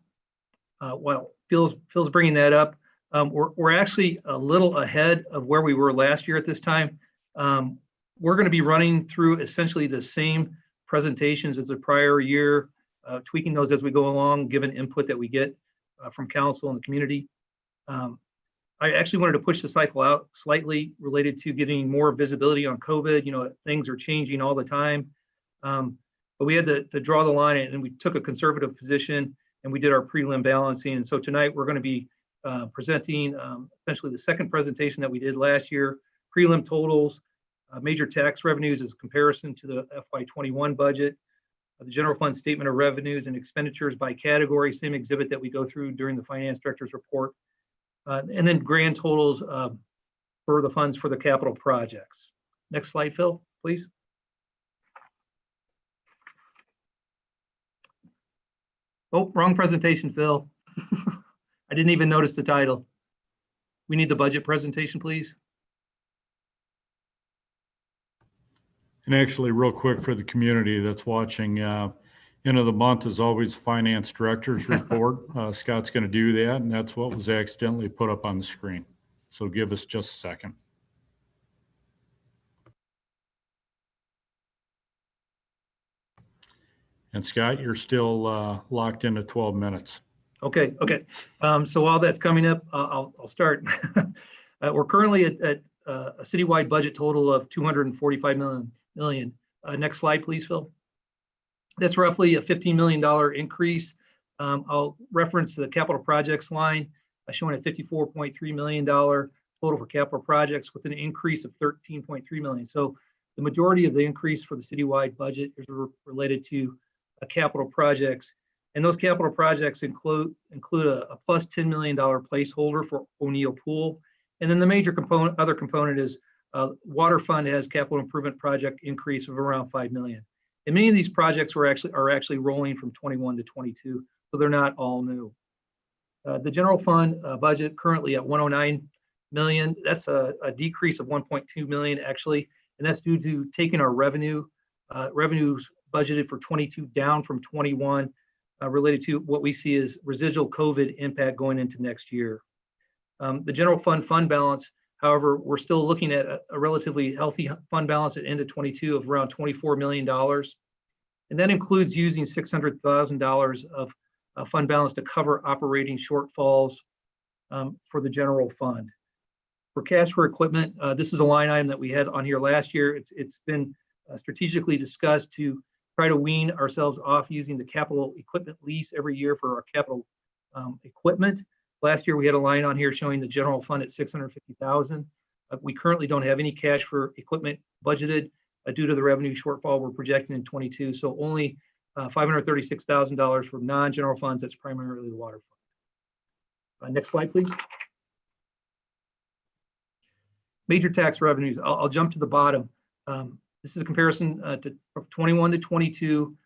While Phil's bringing that up, we're actually a little ahead of where we were last year at this time. We're going to be running through essentially the same presentations as the prior year, tweaking those as we go along, given input that we get from council and the community. I actually wanted to push the cycle out slightly related to getting more visibility on COVID. Things are changing all the time, but we had to draw the line, and we took a conservative position, and we did our prelim balancing. And so tonight we're going to be presenting essentially the second presentation that we did last year, prelim totals, major tax revenues as a comparison to the FY21 budget, the general fund statement of revenues and expenditures by category, same exhibit that we go through during the finance director's report, and then grand totals for the funds for the capital projects. Next slide, Phil, please. Oh, wrong presentation, Phil. I didn't even notice the title. We need the budget presentation, please. And actually, real quick for the community that's watching, end of the month is always finance director's report. Scott's going to do that, and that's what was accidentally put up on the screen. So give us just a second. And Scott, you're still locked into 12 minutes. Okay. So while that's coming up, I'll start. We're currently at a citywide budget total of $245 million. Next slide, please, Phil. That's roughly a $15 million increase. I'll reference the capital projects line, showing a $54.3 million total for capital projects with an increase of $13.3 million. So the majority of the increase for the citywide budget is related to capital projects. And those capital projects include a plus $10 million placeholder for O'Neill Pool. And then the major other component is Water Fund has capital improvement project increase of around $5 million. And many of these projects are actually rolling from 21 to 22, so they're not all new. The general fund budget currently at $109 million. That's a decrease of $1.2 million actually, and that's due to taking our revenues budgeted for 22 down from 21, related to what we see as residual COVID impact going into next year. The general fund balance, however, we're still looking at a relatively healthy fund balance at end of 22 of around $24 million. And that includes using $600,000 of fund balance to cover operating shortfalls for the general fund. For cash for equipment, this is a line item that we had on here last year. It's been strategically discussed to try to wean ourselves off using the capital equipment lease every year for our capital equipment. Last year, we had a line on here showing the general fund at $650,000. We currently don't have any cash for equipment budgeted due to the revenue shortfall we're projecting in 22. So only $536,000 from non-general funds. That's primarily the water fund. Next slide, please. Major tax revenues. I'll jump to the bottom. This is a comparison to 21 to 22.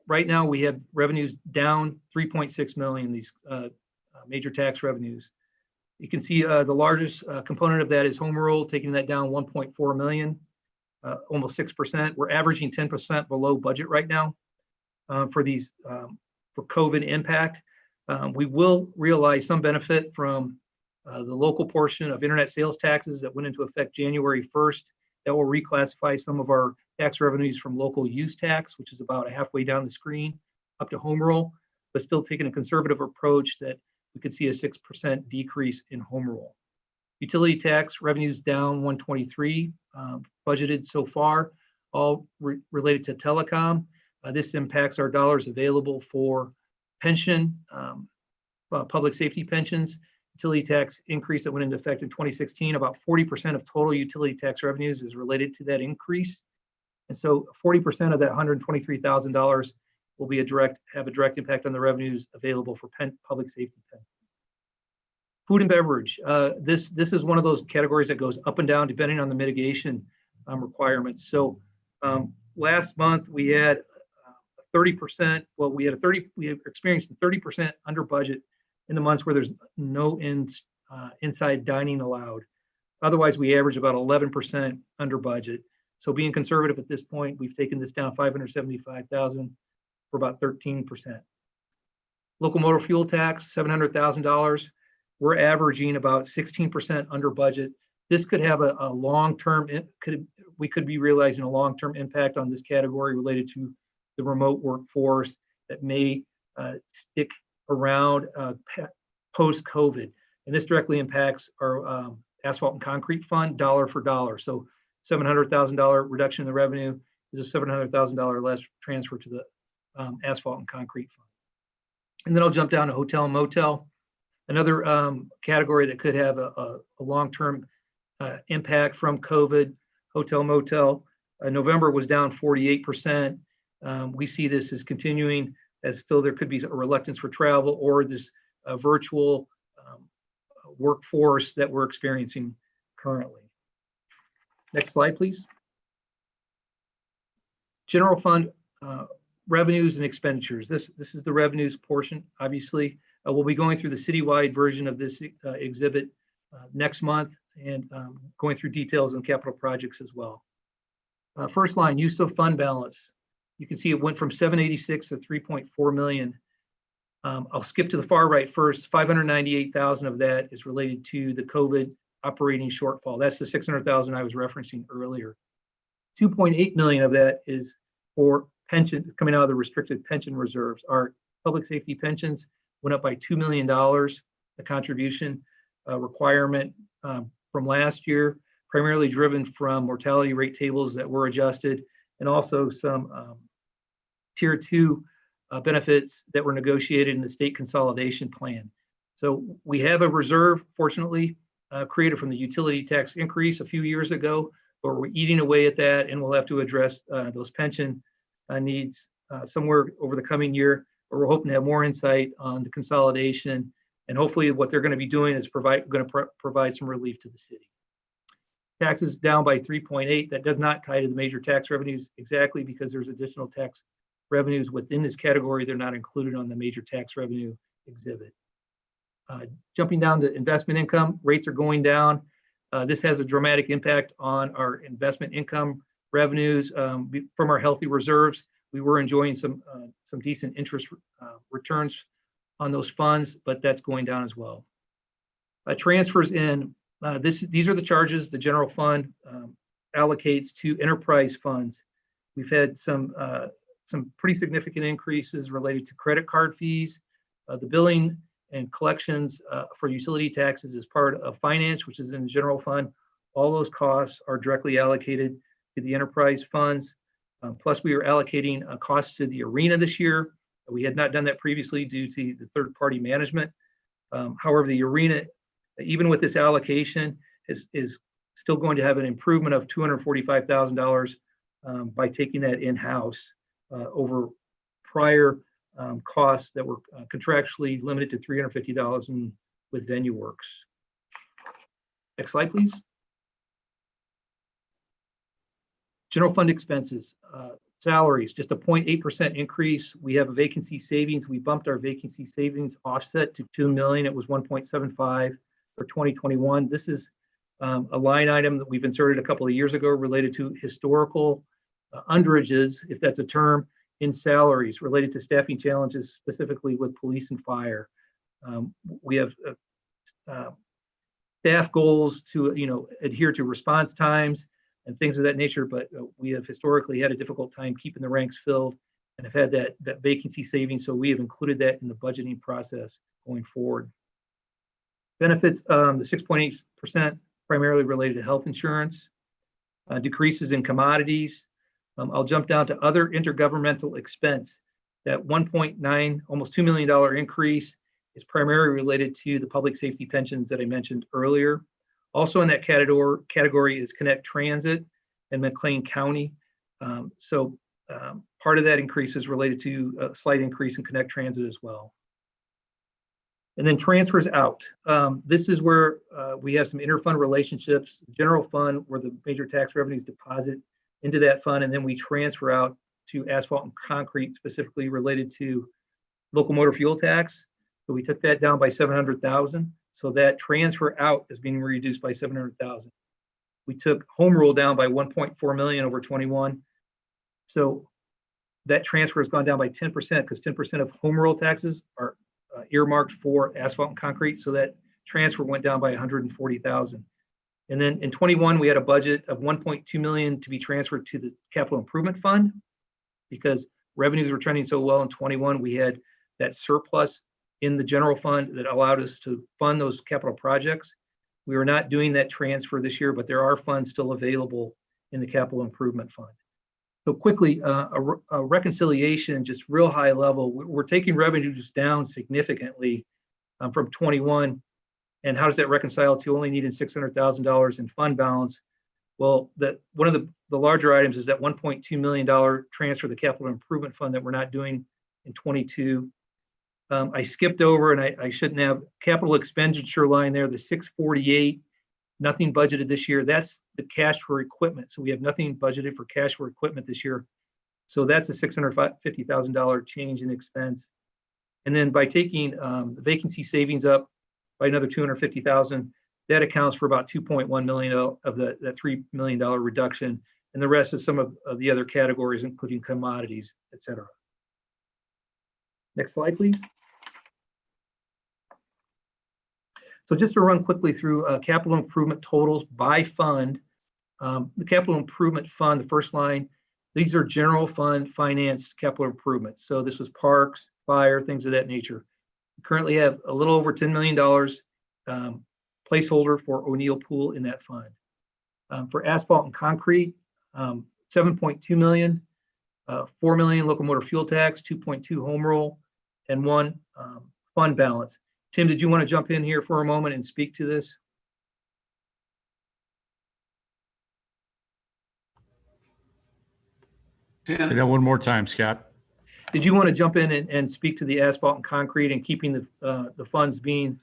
Right now, we have revenues down $3.6 million. These major tax revenues. You can see the largest component of that is home rule, taking that down $1.4 million, almost 6%. We're averaging 10% below budget right now for these for COVID impact. We will realize some benefit from the local portion of internet sales taxes that went into effect January 1st. That will reclassify some of our tax revenues from local use tax, which is about halfway down the screen, up to home rule, but still taking a conservative approach that we could see a 6% decrease in home rule. Utility tax revenues down 123, budgeted so far, all related to telecom. This impacts our dollars available for pension, public safety pensions. Utility tax increase that went into effect in 2016, about 40% of total utility tax revenues is related to that increase. And so 40% of that $123,000 will be have a direct impact on the revenues available for public safety pensions. Food and beverage. This is one of those categories that goes up and down depending on the mitigation requirements. So last month we had 30%. Well, we experienced a 30% under budget in the months where there's no inside dining allowed. Otherwise, we average about 11% under budget. So being conservative at this point, we've taken this down $575,000 for about 13%. Local motor fuel tax, $700,000. We're averaging about 16% under budget. This could have a long-term, we could be realizing a long-term impact on this category related to the remote workforce that may stick around post-COVID. And this directly impacts our asphalt and concrete fund dollar for dollar. So $700,000 reduction in the revenue is a $700,000 less transfer to the asphalt and concrete fund. And then I'll jump down to hotel and motel. Another category that could have a long-term impact from COVID, hotel motel. November was down 48%. We see this as continuing, as still there could be a reluctance for travel or this virtual workforce that we're experiencing currently. Next slide, please. General fund revenues and expenditures. This is the revenues portion, obviously. We'll be going through the citywide version of this exhibit next month and going through details on capital projects as well. First line, use of fund balance. You can see it went from 786 to 3.4 million. I'll skip to the far right first. 598,000 of that is related to the COVID operating shortfall. That's the 600,000 I was referencing earlier. 2.8 million of that is for pension coming out of the restricted pension reserves. Our public safety pensions went up by $2 million, the contribution requirement from last year, primarily driven from mortality rate tables that were adjusted, and also some tier 2 benefits that were negotiated in the state consolidation plan. So we have a reserve, fortunately, created from the utility tax increase a few years ago, but we're eating away at that, and we'll have to address those pension needs somewhere over the coming year. But we're hoping to have more insight on the consolidation, and hopefully what they're going to be doing is provide some relief to the city. Taxes down by 3.8. That does not tie to the major tax revenues exactly because there's additional tax revenues within this category. They're not included on the major tax revenue exhibit. Jumping down to investment income, rates are going down. This has a dramatic impact on our investment income revenues from our healthy reserves. We were enjoying some decent interest returns on those funds, but that's going down as well. Transfers in, these are the charges the general fund allocates to enterprise funds. We've had some pretty significant increases related to credit card fees. The billing and collections for utility taxes is part of finance, which is in the general fund. All those costs are directly allocated to the enterprise funds. Plus, we are allocating costs to the arena this year. We had not done that previously due to the third-party management. However, the arena, even with this allocation, is still going to have an improvement of $245,000 by taking that in-house over prior costs that were contractually limited to $350,000 with VenueWorks. Next slide, please. General fund expenses, salaries, just a 0.8% increase. We have a vacancy savings. We bumped our vacancy savings offset to $2 million. It was 1.75 for 2021. This is a line item that we've inserted a couple of years ago related to historical underages, if that's a term, in salaries related to staffing challenges, specifically with police and fire. We have staff goals to, adhere to response times and things of that nature, but we have historically had a difficult time keeping the ranks filled and have had that vacancy savings. So we have included that in the budgeting process going forward. Benefits, the 6.8% primarily related to health insurance, decreases in commodities. I'll jump down to other intergovernmental expense. That 1.9, almost $2 million increase is primarily related to the public safety pensions that I mentioned earlier. Also in that category is Connect Transit and McLean County. Part of that increase is related to a slight increase in Connect Transit as well. And then transfers out. This is where we have some interfund relationships, general fund where the major tax revenues deposit into that fund, and then we transfer out to asphalt and concrete, specifically related to local motor fuel tax. So we took that down by 700,000. So that transfer out is being reduced by 700,000. We took home rule down by 1.4 million over 21. So that transfer has gone down by 10% because 10% of home rule taxes are earmarked for asphalt and concrete. So that transfer went down by 140,000. And then in 21, we had a budget of 1.2 million to be transferred to the capital improvement fund because revenues were trending so well in 21. We had that surplus in the general fund that allowed us to fund those capital projects. We are not doing that transfer this year, but there are funds still available in the capital improvement fund. So quickly, a reconciliation, just real high level, we're taking revenues down significantly from 21. And how does that reconcile to only needing $600,000 in fund balance? Well, one of the larger items is that $1.2 million transfer to the capital improvement fund that we're not doing in 22. I skipped over, and I shouldn't have, capital expenditure line there, the 648, nothing budgeted this year. That's the cash for equipment. So we have nothing budgeted for cash for equipment this year. So that's a $650,000 change in expense. And then by taking the vacancy savings up by another 250,000, that accounts for about 2.1 million of that $3 million reduction. And the rest is some of the other categories, including commodities, et cetera. Next slide, please. So just to run quickly through capital improvement totals by fund. The capital improvement fund, the first line, these are general fund financed capital improvements. So this was parks, fire, things of that nature. We currently have a little over $10 million placeholder for O'Neill Pool in that fund. For asphalt and concrete, 7.2 million, 4 million local motor fuel tax, 2.2 home rule, and 1 fund balance. Tim, did you want to jump in here for a moment and speak to this? Say that one more time, Scott. Did you want to jump in and speak to the asphalt and concrete and keeping the funds being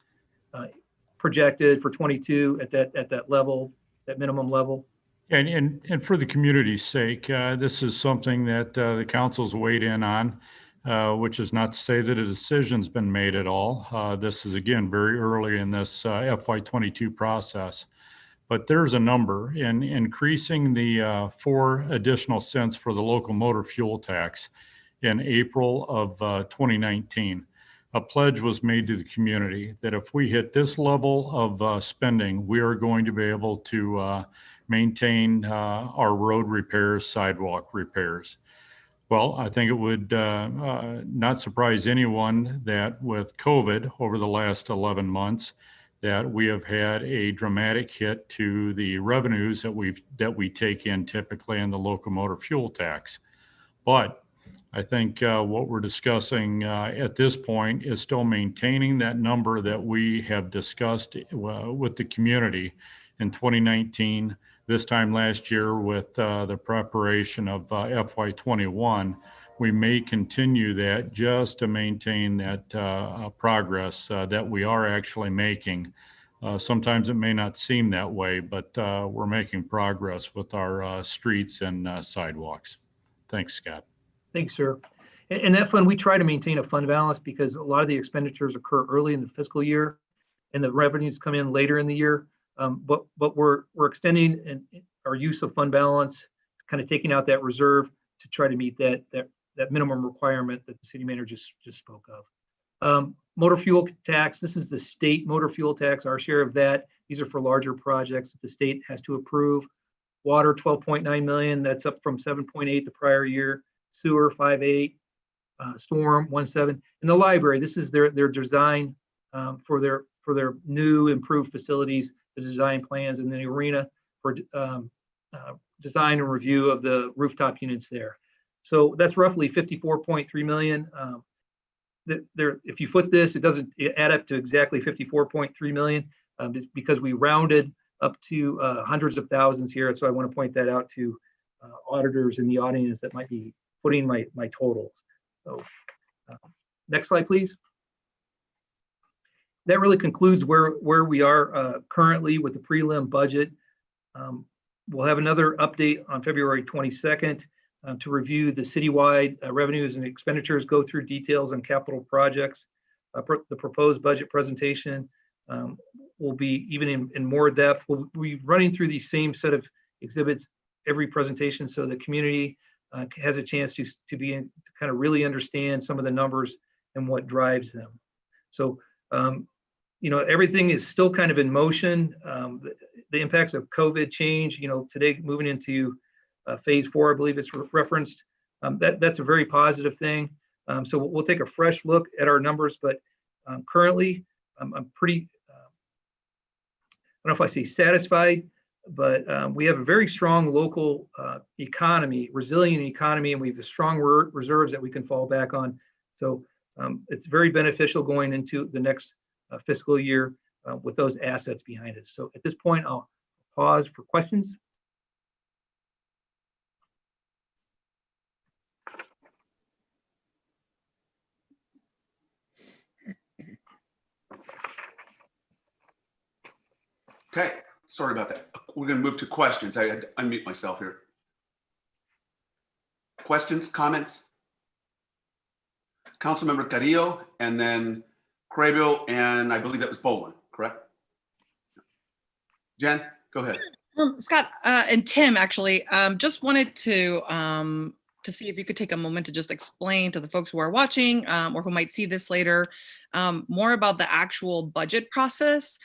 projected for 22 at that level, that minimum level? And for the community's sake, this is something that the council's weighed in on, which is not to say that a decision's been made at all. This is, again, very early in this FY22 process. But there's a number in increasing the 4 additional cents for the local motor fuel tax in April of 2019. A pledge was made to the community that if we hit this level of spending, we are going to be able to maintain our road repairs, sidewalk repairs. Well, I think it would not surprise anyone that with COVID over the last 11 months, that we have had a dramatic hit to the revenues that we take in typically in the local motor fuel tax. But I think what we're discussing at this point is still maintaining that number that we have discussed with the community in 2019. This time last year with the preparation of FY21, we may continue that just to maintain that progress that we are actually making. Sometimes it may not seem that way, but we're making progress with our streets and sidewalks. Thanks, Scott. Thanks, sir. And that fund, we try to maintain a fund balance because a lot of the expenditures occur early in the fiscal year and the revenues come in later in the year. But we're extending our use of fund balance, kind of taking out that reserve to try to meet that minimum requirement that the city manager just spoke of. Motor fuel tax, this is the state motor fuel tax, our share of that. These are for larger projects that the state has to approve. Water, 12.9 million, that's up from 7.8 the prior year. Sewer, 5.8, storm, 1.7. And the library, this is their design for their new improved facilities, the design plans, and the arena for design and review of the rooftop units there. So that's roughly 54.3 million. If you foot this, it doesn't add up to exactly 54.3 million because we rounded up to hundreds of thousands here. So I want to point that out to auditors in the audience that might be putting my totals. So next slide, please. That really concludes where we are currently with the prelim budget. We'll have another update on February 22nd to review the citywide revenues and expenditures, go through details on capital projects. The proposed budget presentation will be even in more depth. We'll be running through these same set of exhibits every presentation so the community has a chance to kind of really understand some of the numbers and what drives them. So, everything is still kind of in motion. The impacts of COVID change, today moving into phase 4, I believe it's referenced. That's a very positive thing. So we'll take a fresh look at our numbers, but currently I'm pretty, I don't know if I say satisfied, but we have a very strong local economy, resilient economy, and we have strong reserves that we can fall back on. So it's very beneficial going into the next fiscal year with those assets behind us. So at this point, I'll pause for questions. Okay, sorry about that. We're going to move to questions. I had to unmute myself here. Questions, comments? Councilmember Carrillo, and then Craybill, and I believe that was Bolin, correct? Jen, go ahead. Scott and Tim, actually, just wanted to see if you could take a moment to just explain to the folks who are watching or who might see this later more about the actual budget process.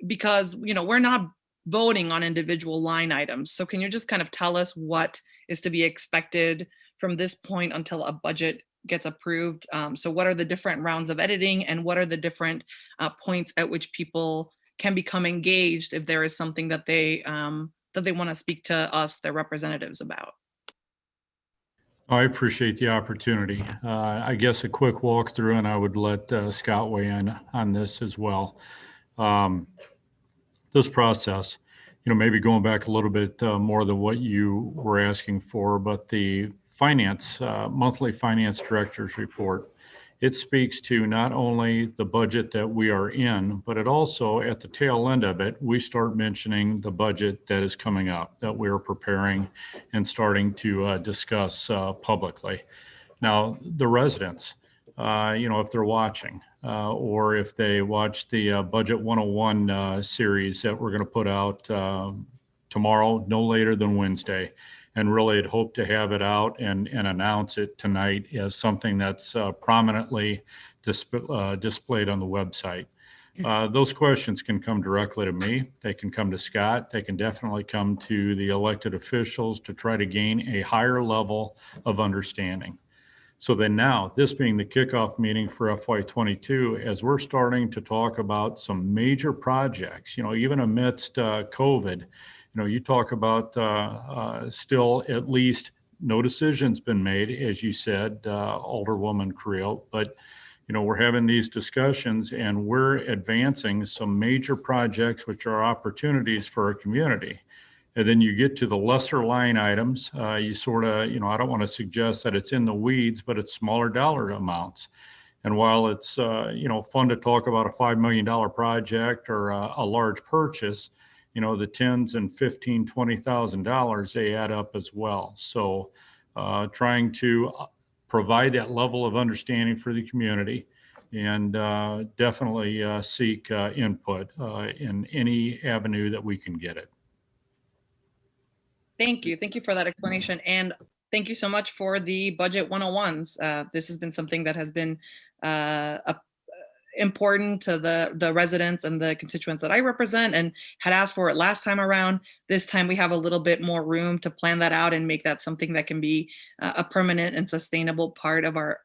Because we're not voting on individual line items. So can you just kind of tell us what is to be expected from this point until a budget gets approved? So what are the different rounds of editing, and what are the different points at which people can become engaged if there is something that they want to speak to us, their representatives, about? I appreciate the opportunity. I guess a quick walkthrough, and I would let Scott weigh in on this as well. This process, maybe going back a little bit more than what you were asking for, but the monthly finance director's report, it speaks to not only the budget that we are in, but it also, at the tail end of it, we start mentioning the budget that is coming up, that we're preparing and starting to discuss publicly. Now, the residents, if they're watching, or if they watch the Budget 101 series that we're going to put out tomorrow, no later than Wednesday, and really I'd hope to have it out and announce it tonight as something that's prominently displayed on the website. Those questions can come directly to me. They can come to Scott. They can definitely come to the elected officials to try to gain a higher level of understanding. So then now, this being the kickoff meeting for FY22, as we're starting to talk about some major projects, even amidst COVID, you talk about still at least no decision's been made, as you said, Alderwoman Creel, but we're having these discussions and we're advancing some major projects which are opportunities for our community. And then you get to the lesser line items, you sort of, I don't want to suggest that it's in the weeds, but it's smaller dollar amounts. And while it's, fun to talk about a $5 million project or a large purchase, the tens and $15,000, $20,000, they add up as well. So trying to provide that level of understanding for the community and definitely seek input in any avenue that we can get it. Thank you. Thank you for that explanation. And thank you so much for the budget 101s. This has been something that has been important to the residents and the constituents that I represent, and had asked for it last time around. This time we have a little bit more room to plan that out and make that something that can be a permanent and sustainable part of our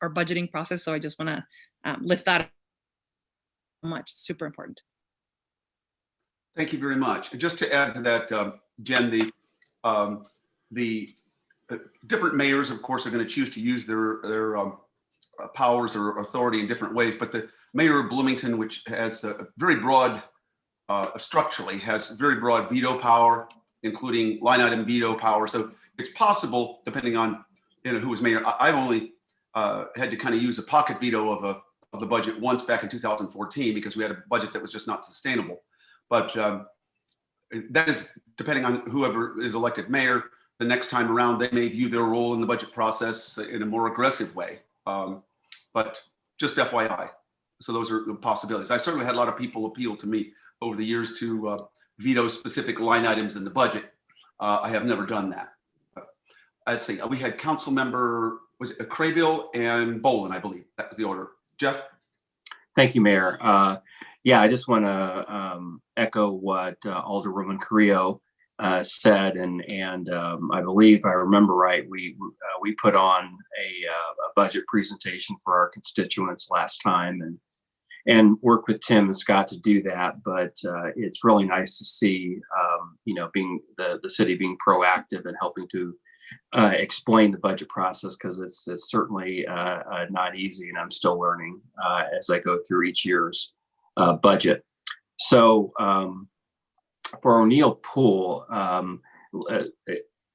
budgeting process. So I just want to lift that up much. Super important. Thank you very much. Just to add to that, Jen, the different mayors, of course, are going to choose to use their powers or authority in different ways. But the mayor of Bloomington, which has a very broad, structurally has very broad veto power, including line item veto power. So it's possible, depending on who was mayor. I've only had to kind of use a pocket veto of the budget once back in 2014 because we had a budget that was just not sustainable. But that is depending on whoever is elected mayor. The next time around, they may view their role in the budget process in a more aggressive way. But just FYI, so those are the possibilities. I certainly had a lot of people appeal to me over the years to veto specific line items in the budget. I have never done that. I'd say we had council member, was it Craybill and Bolin, I believe. That was the order. Jeff? Thank you, Mayor. Yeah, I just want to echo what Alderwoman Carrillo said, and I believe, if I remember right, we put on a budget presentation for our constituents last time, and worked with Tim and Scott to do that. But it's really nice to see, being the city being proactive and helping to explain the budget process, because it's certainly not easy, and I'm still learning as I go through each year's budget. So for O'Neill Pool,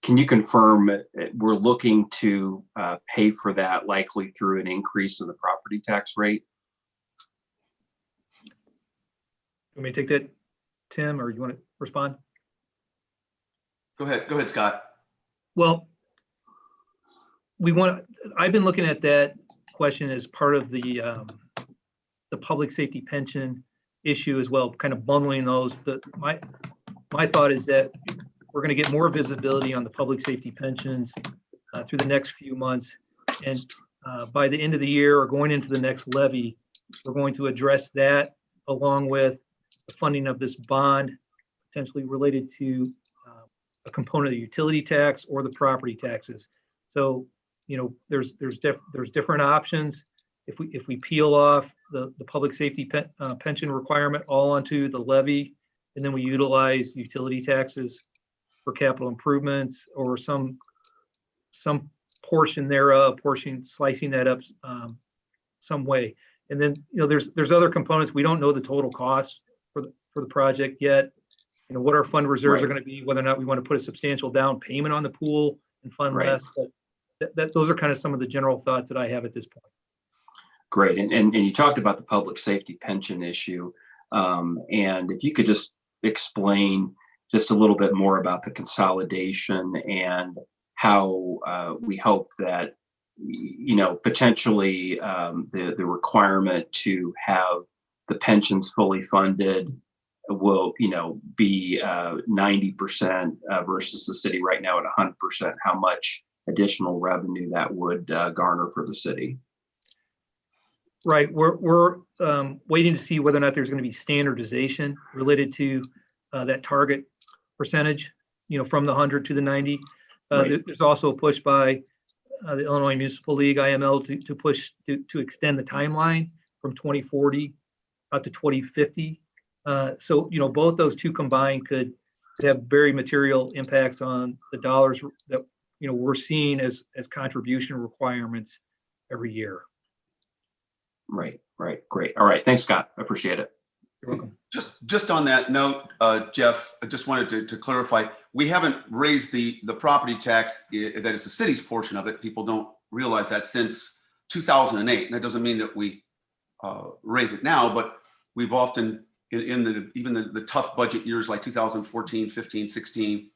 can you confirm we're looking to pay for that likely through an increase in the property tax rate? You want me to take that, Tim, or you want to respond? Go ahead, Scott. Well, I've been looking at that question as part of the public safety pension issue as well, kind of bundling those. My thought is that we're going to get more visibility on the public safety pensions through the next few months. And by the end of the year or going into the next levy, we're going to address that along with the funding of this bond, potentially related to a component of the utility tax or the property taxes. So, there's different options. If we peel off the public safety pension requirement all onto the levy, and then we utilize utility taxes for capital improvements or some portion thereof, slicing that up some way. And then there's other components. We don't know the total cost for the project yet. What our fund reserves are going to be, whether or not we want to put a substantial down payment on the pool and fund less. But those are kind of some of the general thoughts that I have at this point. Great. And you talked about the public safety pension issue. And if you could just explain just a little bit more about the consolidation and how we hope that, potentially the requirement to have the pensions fully funded will, be 90% versus the city right now at 100%, how much additional revenue that would garner for the city. Right. We're waiting to see whether or not there's going to be standardization related to that target percentage, from the 100 to the 90. There's also a push by the Illinois Municipal League, IML, to push to extend the timeline from 2040 out to 2050. So, both those two combined could have very material impacts on the dollars that, we're seeing as contribution requirements every year. Right. Great. All right. Thanks, Scott. I appreciate it. You're welcome. Just on that note, Jeff, I just wanted to clarify, we haven't raised the property tax, that is the city's portion of it. People don't realize that, since 2008. And that doesn't mean that we raise it now, but we've often, even the tough budget years like 2014, 15, 16,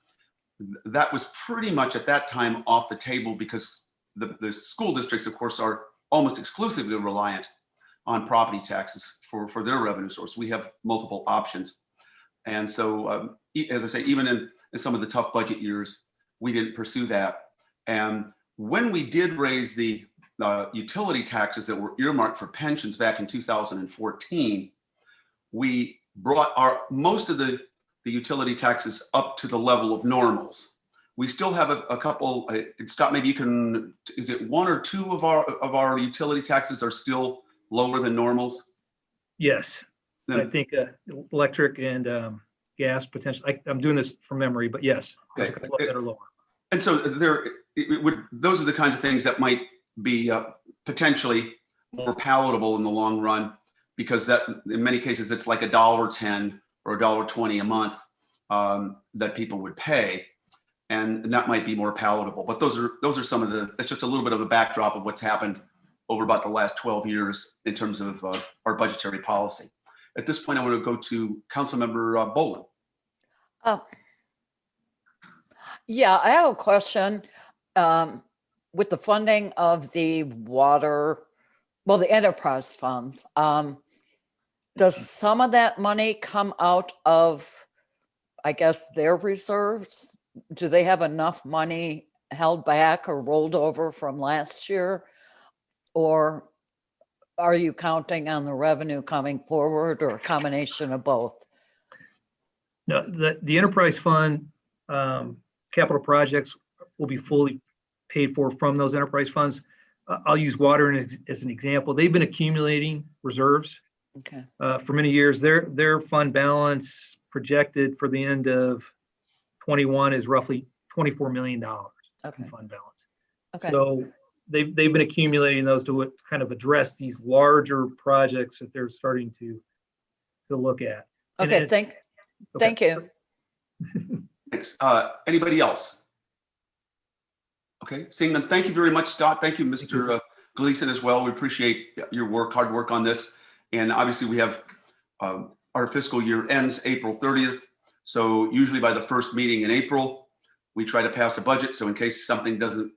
that was pretty much at that time off the table, because the school districts, of course, are almost exclusively reliant on property taxes for their revenue source. We have multiple options. And so, as I say, even in some of the tough budget years, we didn't pursue that. And when we did raise the utility taxes that were earmarked for pensions back in 2014, we brought most of the utility taxes up to the level of normals. We still have a couple. Scott, maybe you can. Is it one or two of our utility taxes are still lower than normals? Yes, I think electric and gas potentially. I'm doing this from memory, but yes, there's a couple that are lower. And so those are the kinds of things that might be potentially more palatable in the long run, because that in many cases it's like $1.10 or $1.20 a month that people would pay. And that might be more palatable, but those are some of that's just a little bit of a backdrop of what's happened over about the last 12 years in terms of our budgetary policy. At this point, I want to go to Councilmember Bolin. Yeah, I have a question. With the funding of the the enterprise funds, does some of that money come out of, I guess, their reserves? Do they have enough money held back or rolled over from last year? Or are you counting on the revenue coming forward, or a combination of both? No, the enterprise fund capital projects will be fully paid for from those enterprise funds. I'll use water as an example. They've been accumulating reserves for many years. Their fund balance projected for the end of 21 is roughly $24 million in fund balance. So they've been accumulating those to kind of address these larger projects that they're starting to look at. Thank you. Thanks. Anybody else? Okay, seeing none. Thank you very much, Scott. Thank you, Mr. Gleason, as well. We appreciate your hard work on this. And obviously we have our fiscal year ends April 30th. So usually by the first meeting in April, we try to pass a budget. So in case something doesn't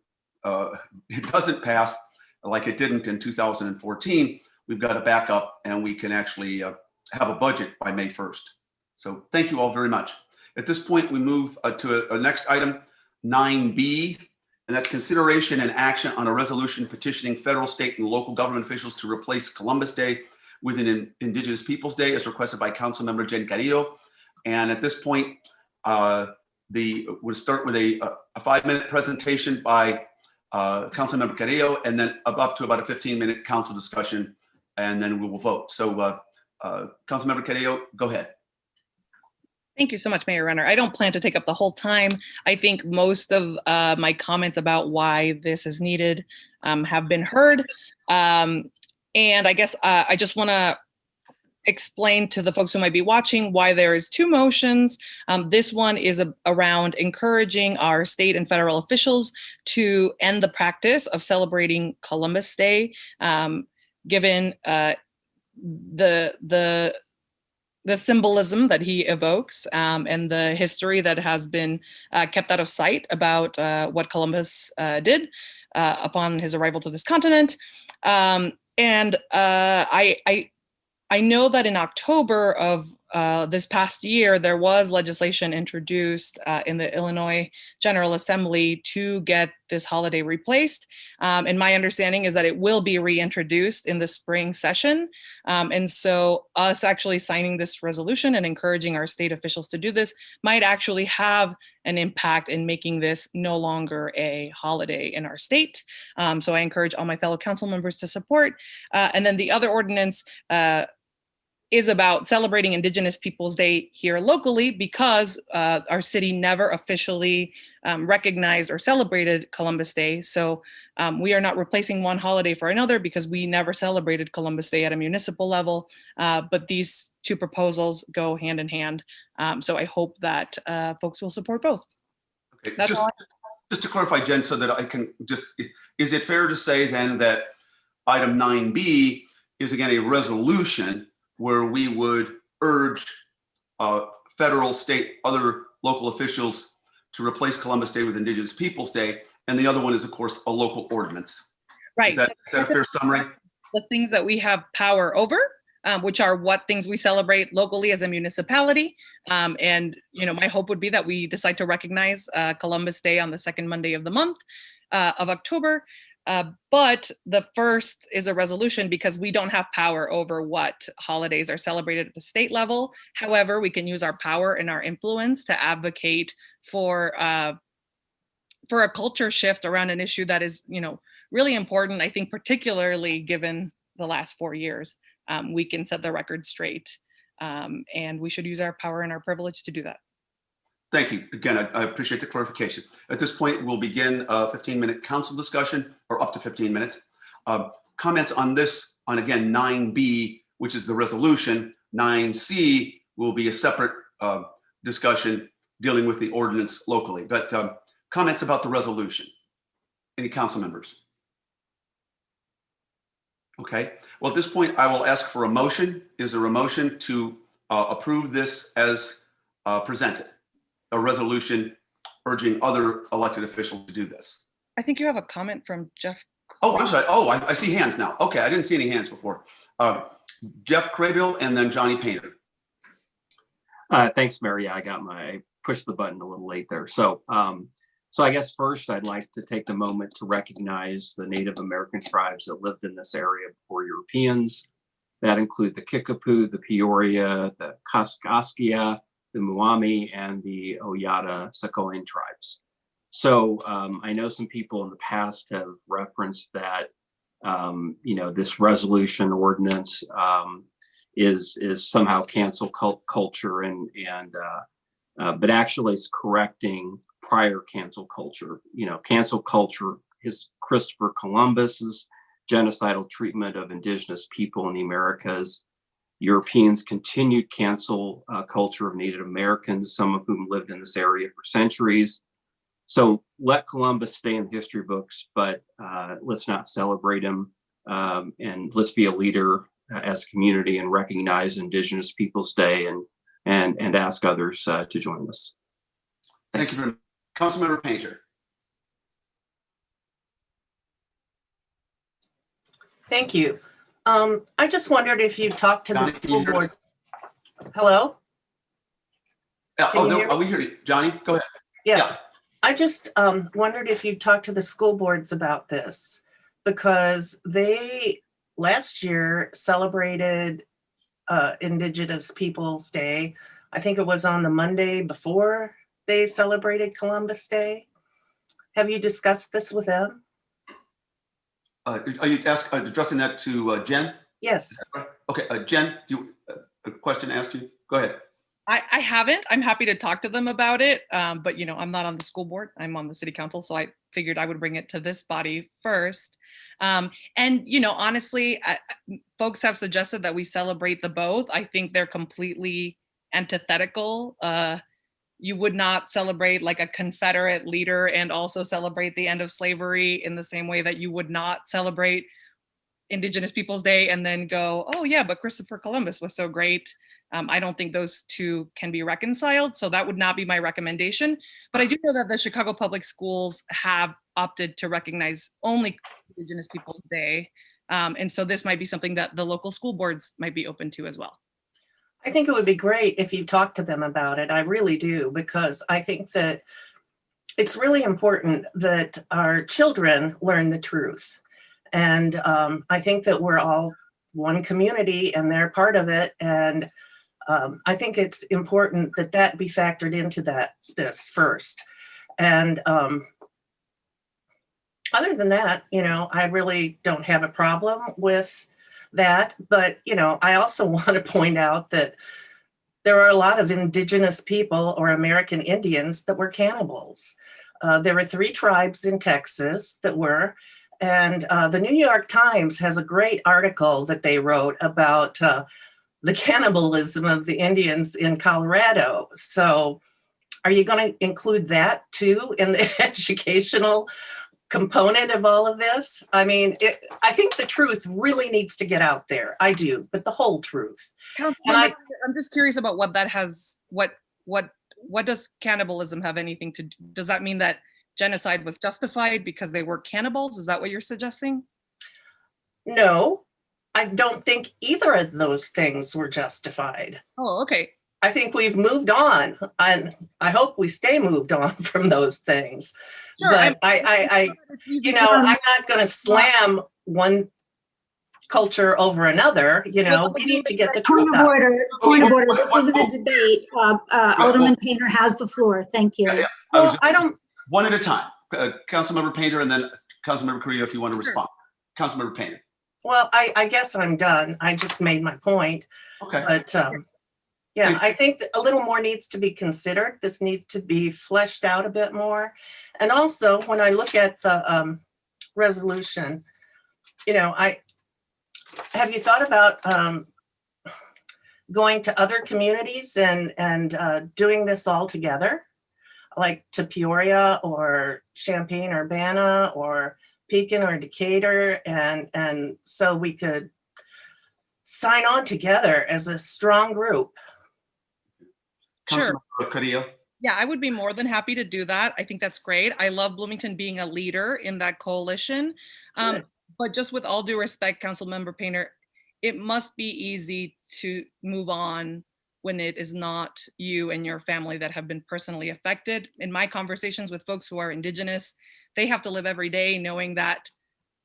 pass like it didn't in 2014, we've got a backup and we can actually have a budget by May 1st. So thank you all very much. At this point, we move to a next item, 9B, and that's consideration and action on a resolution petitioning federal, state, and local government officials to replace Columbus Day with an Indigenous Peoples Day, as requested by Councilmember Jen Carrillo. And at this point, we'll start with a 5-minute presentation by Councilmember Carrillo, and then up to about a 15-minute council discussion, and then we will vote. So Councilmember Carrillo, go ahead. Thank you so much, Mayor Renner. I don't plan to take up the whole time. I think most of my comments about why this is needed have been heard. And I guess I just want to explain to the folks who might be watching why there is 2 motions. This one is around encouraging our state and federal officials to end the practice of celebrating Columbus Day, given the symbolism that he evokes and the history that has been kept out of sight about what Columbus did upon his arrival to this continent. And I know that in October of this past year, there was legislation introduced in the Illinois General Assembly to get this holiday replaced. And my understanding is that it will be reintroduced in the spring session. And so us actually signing this resolution and encouraging our state officials to do this might actually have an impact in making this no longer a holiday in our state. So I encourage all my fellow council members to support. And then the other ordinance is about celebrating Indigenous Peoples Day here locally, because our city never officially recognized or celebrated Columbus Day. So we are not replacing one holiday for another, because we never celebrated Columbus Day at a municipal level. But these 2 proposals go hand in hand. So I hope that folks will support both. Okay, just to clarify, Jen, so that I can is it fair to say then that item 9B is again a resolution where we would urge federal, state, other local officials to replace Columbus Day with Indigenous Peoples Day, and the other one is, of course, a local ordinance. Right. Is that a fair summary? The things that we have power over, which are what things we celebrate locally as a municipality. And my hope would be that we decide to recognize Columbus Day on the 2nd Monday of the month. of October. But the first is a resolution because we don't have power over what holidays are celebrated at the state level. However, we can use our power and our influence to advocate for a culture shift around an issue that is, really important. I think particularly given the last 4 years, we can set the record straight, and we should use our power and our privilege to do that. Thank you. Again, I appreciate the clarification. At this point, we'll begin a 15-minute council discussion, or up to 15 minutes. Comments on this, on again 9B, which is the resolution. 9C will be a separate discussion dealing with the ordinance locally. But comments about the resolution? Any council members? Okay. Well, at this point, I will ask for a motion. Is there a motion to approve this as presented? A resolution urging other elected officials to do this. I think you have a comment from Jeff. Oh, I'm sorry. Oh, I see hands now. Okay, I didn't see any hands before. Jeff Craybill and then Johnny Painter. Thanks, Mary. Yeah, I pushed the button a little late there. So I guess first I'd like to take the moment to recognize the Native American tribes that lived in this area before Europeans. That include the Kickapoo, the Peoria, the Kaskaskia, the Muami, and the Oyata Sakoin tribes. So I know some people in the past have referenced that, this resolution ordinance is somehow cancel culture but actually it's correcting prior cancel culture. Cancel culture is Christopher Columbus's genocidal treatment of indigenous people in the Americas. Europeans continued cancel culture of Native Americans, some of whom lived in this area for centuries. So let Columbus stay in the history books, but let's not celebrate him. And let's be a leader as a community and recognize Indigenous Peoples Day and ask others to join us. Thanks. Thank you very much. Councilmember Painter. Thank you. I just wondered if you talked to the school boards. Hello? We hear you. Johnny, go ahead. Yeah. I just wondered if you talked to the school boards about this, because they last year celebrated Indigenous Peoples Day. I think it was on the Monday before they celebrated Columbus Day. Have you discussed this with them? Are you addressing that to Jen? Yes. Okay, Jen, a question asked you? Go ahead. I haven't. I'm happy to talk to them about it, but I'm not on the school board. I'm on the city council, so I figured I would bring it to this body first. And honestly, folks have suggested that we celebrate the both. I think they're completely antithetical. You would not celebrate like a Confederate leader and also celebrate the end of slavery in the same way that you would not celebrate Indigenous Peoples Day and then go, oh yeah, but Christopher Columbus was so great. I don't think those two can be reconciled. So that would not be my recommendation. But I do know that the Chicago Public Schools have opted to recognize only Indigenous Peoples Day. And so this might be something that the local school boards might be open to as well. I think it would be great if you talk to them about it. I really do, because I think that it's really important that our children learn the truth. And I think that we're all one community and they're part of it. And I think it's important that that be factored into this first. And other than that, I really don't have a problem with that. But, I also want to point out that there are a lot of indigenous people or American Indians that were cannibals. There were 3 tribes in Texas that were, and the New York Times has a great article that they wrote about the cannibalism of the Indians in Colorado. So are you going to include that too in the educational component of all of this? I mean, I think the truth really needs to get out there. I do, but the whole truth. And I'm just curious about what that has, what does cannibalism have anything to do? Does that mean that genocide was justified because they were cannibals? Is that what you're suggesting? No, I don't think either of those things were justified. Oh, okay. I think we've moved on, and I hope we stay moved on from those things. Sure, But I'm not going to slam one culture over another. We need to get the truth Point of out. order, point of order. This isn't a debate. Alderman Painter has the floor. Thank you. Well, I don't. One at a time. Councilmember Painter and then Councilmember Carrillo, if you want to respond. Councilmember Painter. Well, I guess I'm done. I just made my point. Okay. But I think that a little more needs to be considered. This needs to be fleshed out a bit more. And also, when I look at the resolution, have you thought about going to other communities and doing this all together, like to Peoria or Champaign-Urbana or Pekin or Decatur, and so we could sign on together as a strong group? Sure. Carrillo. Yeah, I would be more than happy to do that. I think that's great. I love Bloomington being a leader in that coalition. But just with all due respect, Councilmember Painter, it must be easy to move on when it is not you and your family that have been personally affected. In my conversations with folks who are Indigenous, they have to live every day knowing that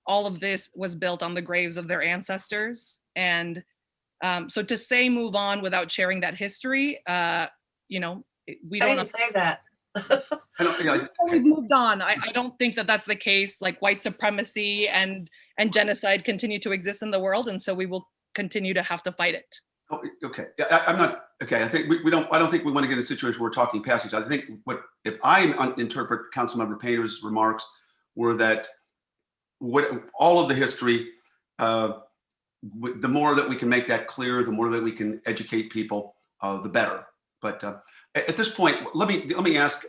all of this was built on the graves of their ancestors. And so to say move on without sharing that history, we don't I didn't say that. We've moved on. I don't think that that's the case. Like white supremacy and genocide continue to exist in the world, and so we will continue to have to fight it. Oh, okay. I'm not okay. I think we don't. I don't think we want to get in a situation where we're talking past each other. I think if I interpret Councilmember Painter's remarks were that all of the history, the more that we can make that clear, the more that we can educate people, the better. But at this point, let me ask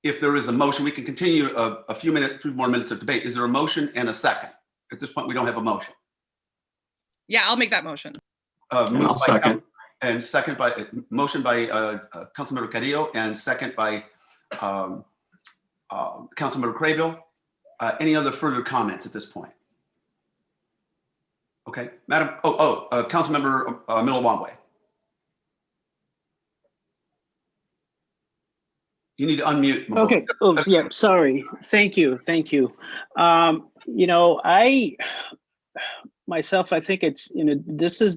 if there is a motion. We can continue a few more minutes of debate. Is there a motion and a second? At this point, we don't have a motion. Yeah, I'll make that motion. I'll second. And second by motion by Councilmember Carrillo and second by Councilmember Craybill. Any other further comments at this point? Okay, Madam. Councilmember Milawamwe. You need to unmute. Okay. Oh, yeah. Sorry. Thank you. I myself, I think it's, this is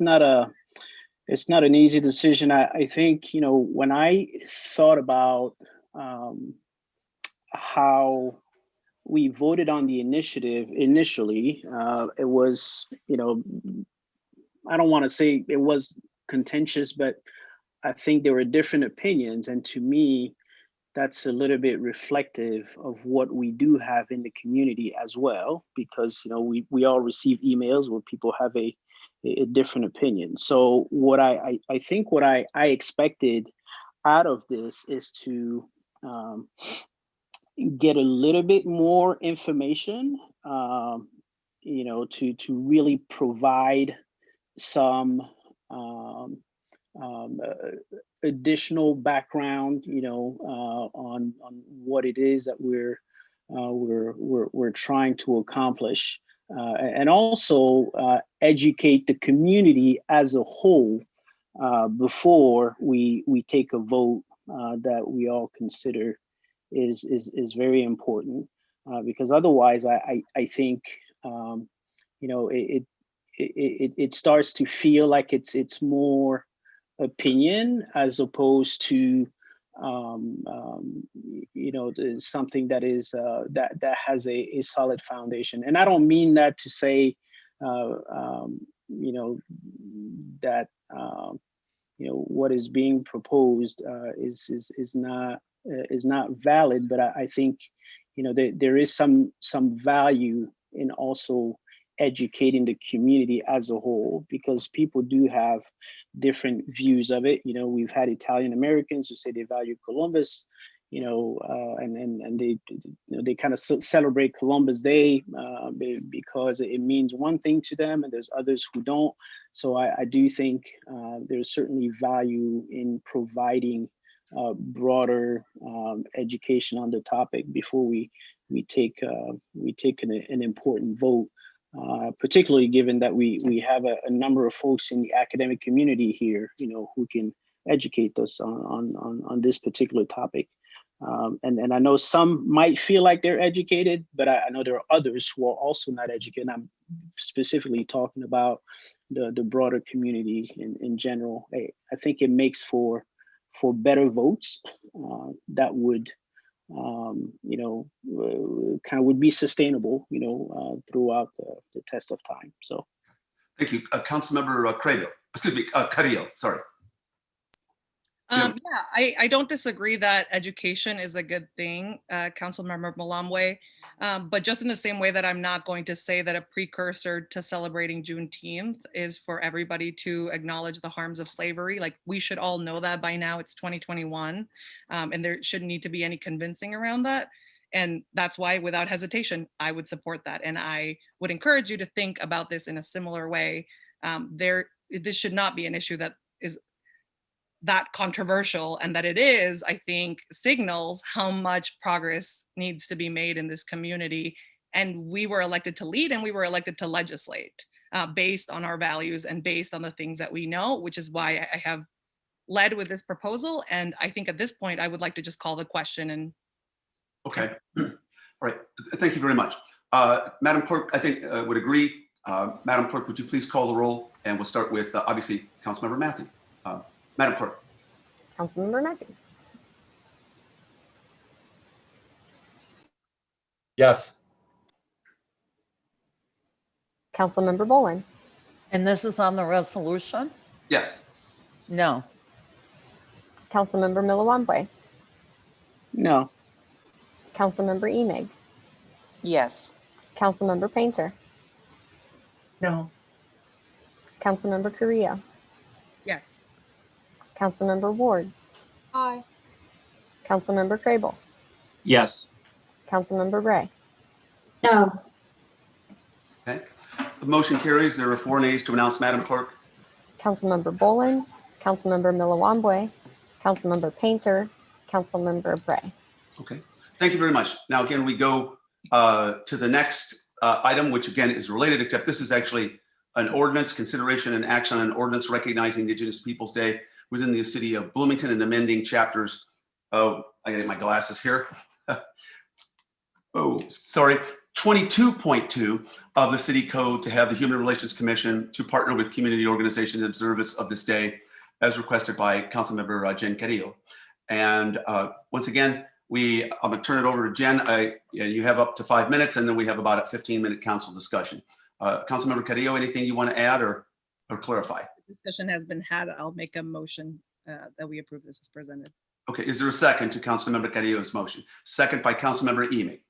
it's not an easy decision. I think, when I thought about how we voted on the initiative initially, it was, I don't want to say it was contentious, but I think there were different opinions. And to me, that's a little bit reflective of what we do have in the community as well, because we all receive emails where people have a different opinion. So what I think what I expected out of this is to get a little bit more information, to really provide some additional background, on what it is that we're trying to accomplish, and also educate the community as a whole before we take a vote that we all consider is very important, because otherwise I think it starts to feel like it's more opinion as opposed to something that is that has a solid foundation. And I don't mean that to say that what is being proposed is not valid, but I think there is some value in also educating the community as a whole, because people do have different views of it. We've had Italian Americans who say they value Columbus, and they kind of celebrate Columbus Day because it means one thing to them, and there's others who don't. So I do think there's certainly value in providing broader education on the topic before we take an important vote. Particularly given that we have a number of folks in the academic community here, who can educate us on this particular topic. And I know some might feel like they're educated, but I know there are others who are also not educated. I'm specifically talking about the broader community in general. I think it makes for better votes that would, kind of would be sustainable, throughout the test of time. So. Thank you. Councilmember Carrillo, sorry. Yeah, I don't disagree that education is a good thing, Councilmember Malamwe. But just in the same way that I'm not going to say that a precursor to celebrating Juneteenth is for everybody to acknowledge the harms of slavery. Like, we should all know that by now. It's 2021, and there shouldn't need to be any convincing around that. And that's why, without hesitation, I would support that. And I would encourage you to think about this in a similar way. This should not be an issue that is that controversial, and that it is, I think, signals how much progress needs to be made in this community. And we were elected to lead, and we were elected to legislate based on our values and based on the things that we know, which is why I have led with this proposal. And I think at this point, I would like to just call the question. And okay, all right, thank you very much. Madam Clerk, I think would agree. Madam Clerk, would you please call the roll? And we'll start with, obviously, Councilmember Matthew. Madam Clerk. Councilmember Matthew. Yes. Councilmember Bolin. And this is on the resolution? Yes. No. Councilmember Milawambwe. No. Councilmember Emig. Yes. Councilmember Painter. No. Councilmember Carrillo. yes. Councilmember Ward. Aye. Councilmember Crable. Yes. Councilmember Bray. No. Okay. The motion carries. There are 4 nays to announce, Madam Clerk. Councilmember Bolin. Councilmember Milawambwe. Councilmember Painter. Councilmember Bray. Okay. Thank you very much. Now, again, we go to the next item, which again is related, except this is actually an ordinance, consideration and action on an ordinance recognizing Indigenous Peoples Day within the city of Bloomington and amending chapters. Oh, I gotta get my glasses here. Oh, sorry. 22.2 of the city code to have the Human Relations Commission to partner with community organizations in service of this day, as requested by Councilmember Jen Carrillo. And once again, I'm gonna turn it over to Jen. You have up to 5 minutes, and then we have about a 15-minute council discussion. Councilmember Carrillo, anything you want to add or clarify? Discussion has been had. I'll make a motion that we approve this as presented. Okay, is there a second to Councilmember Carrillo's motion? Second by Councilmember Emig.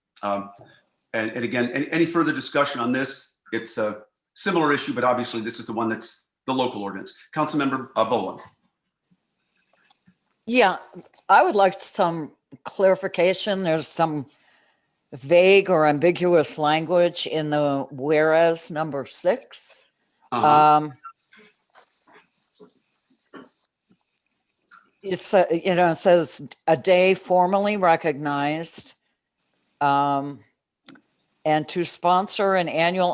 And again, any further discussion on this? It's a similar issue, but obviously this is the one that's the local ordinance. Councilmember Bolin. Yeah, I would like some clarification. There's some vague or ambiguous language in the whereas number 6. It's it says a day formally recognized, and to sponsor an annual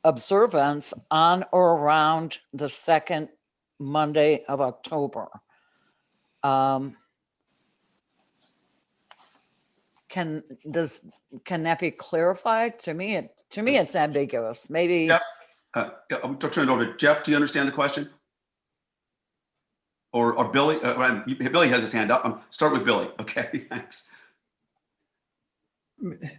observance on or around the 2nd Monday of October. Can that be clarified? To me, it's ambiguous. Maybe. Jeff, I'm turning it over to Jeff. Do you understand the question? Or Billy? Billy has his hand up. Start with Billy. Okay, thanks.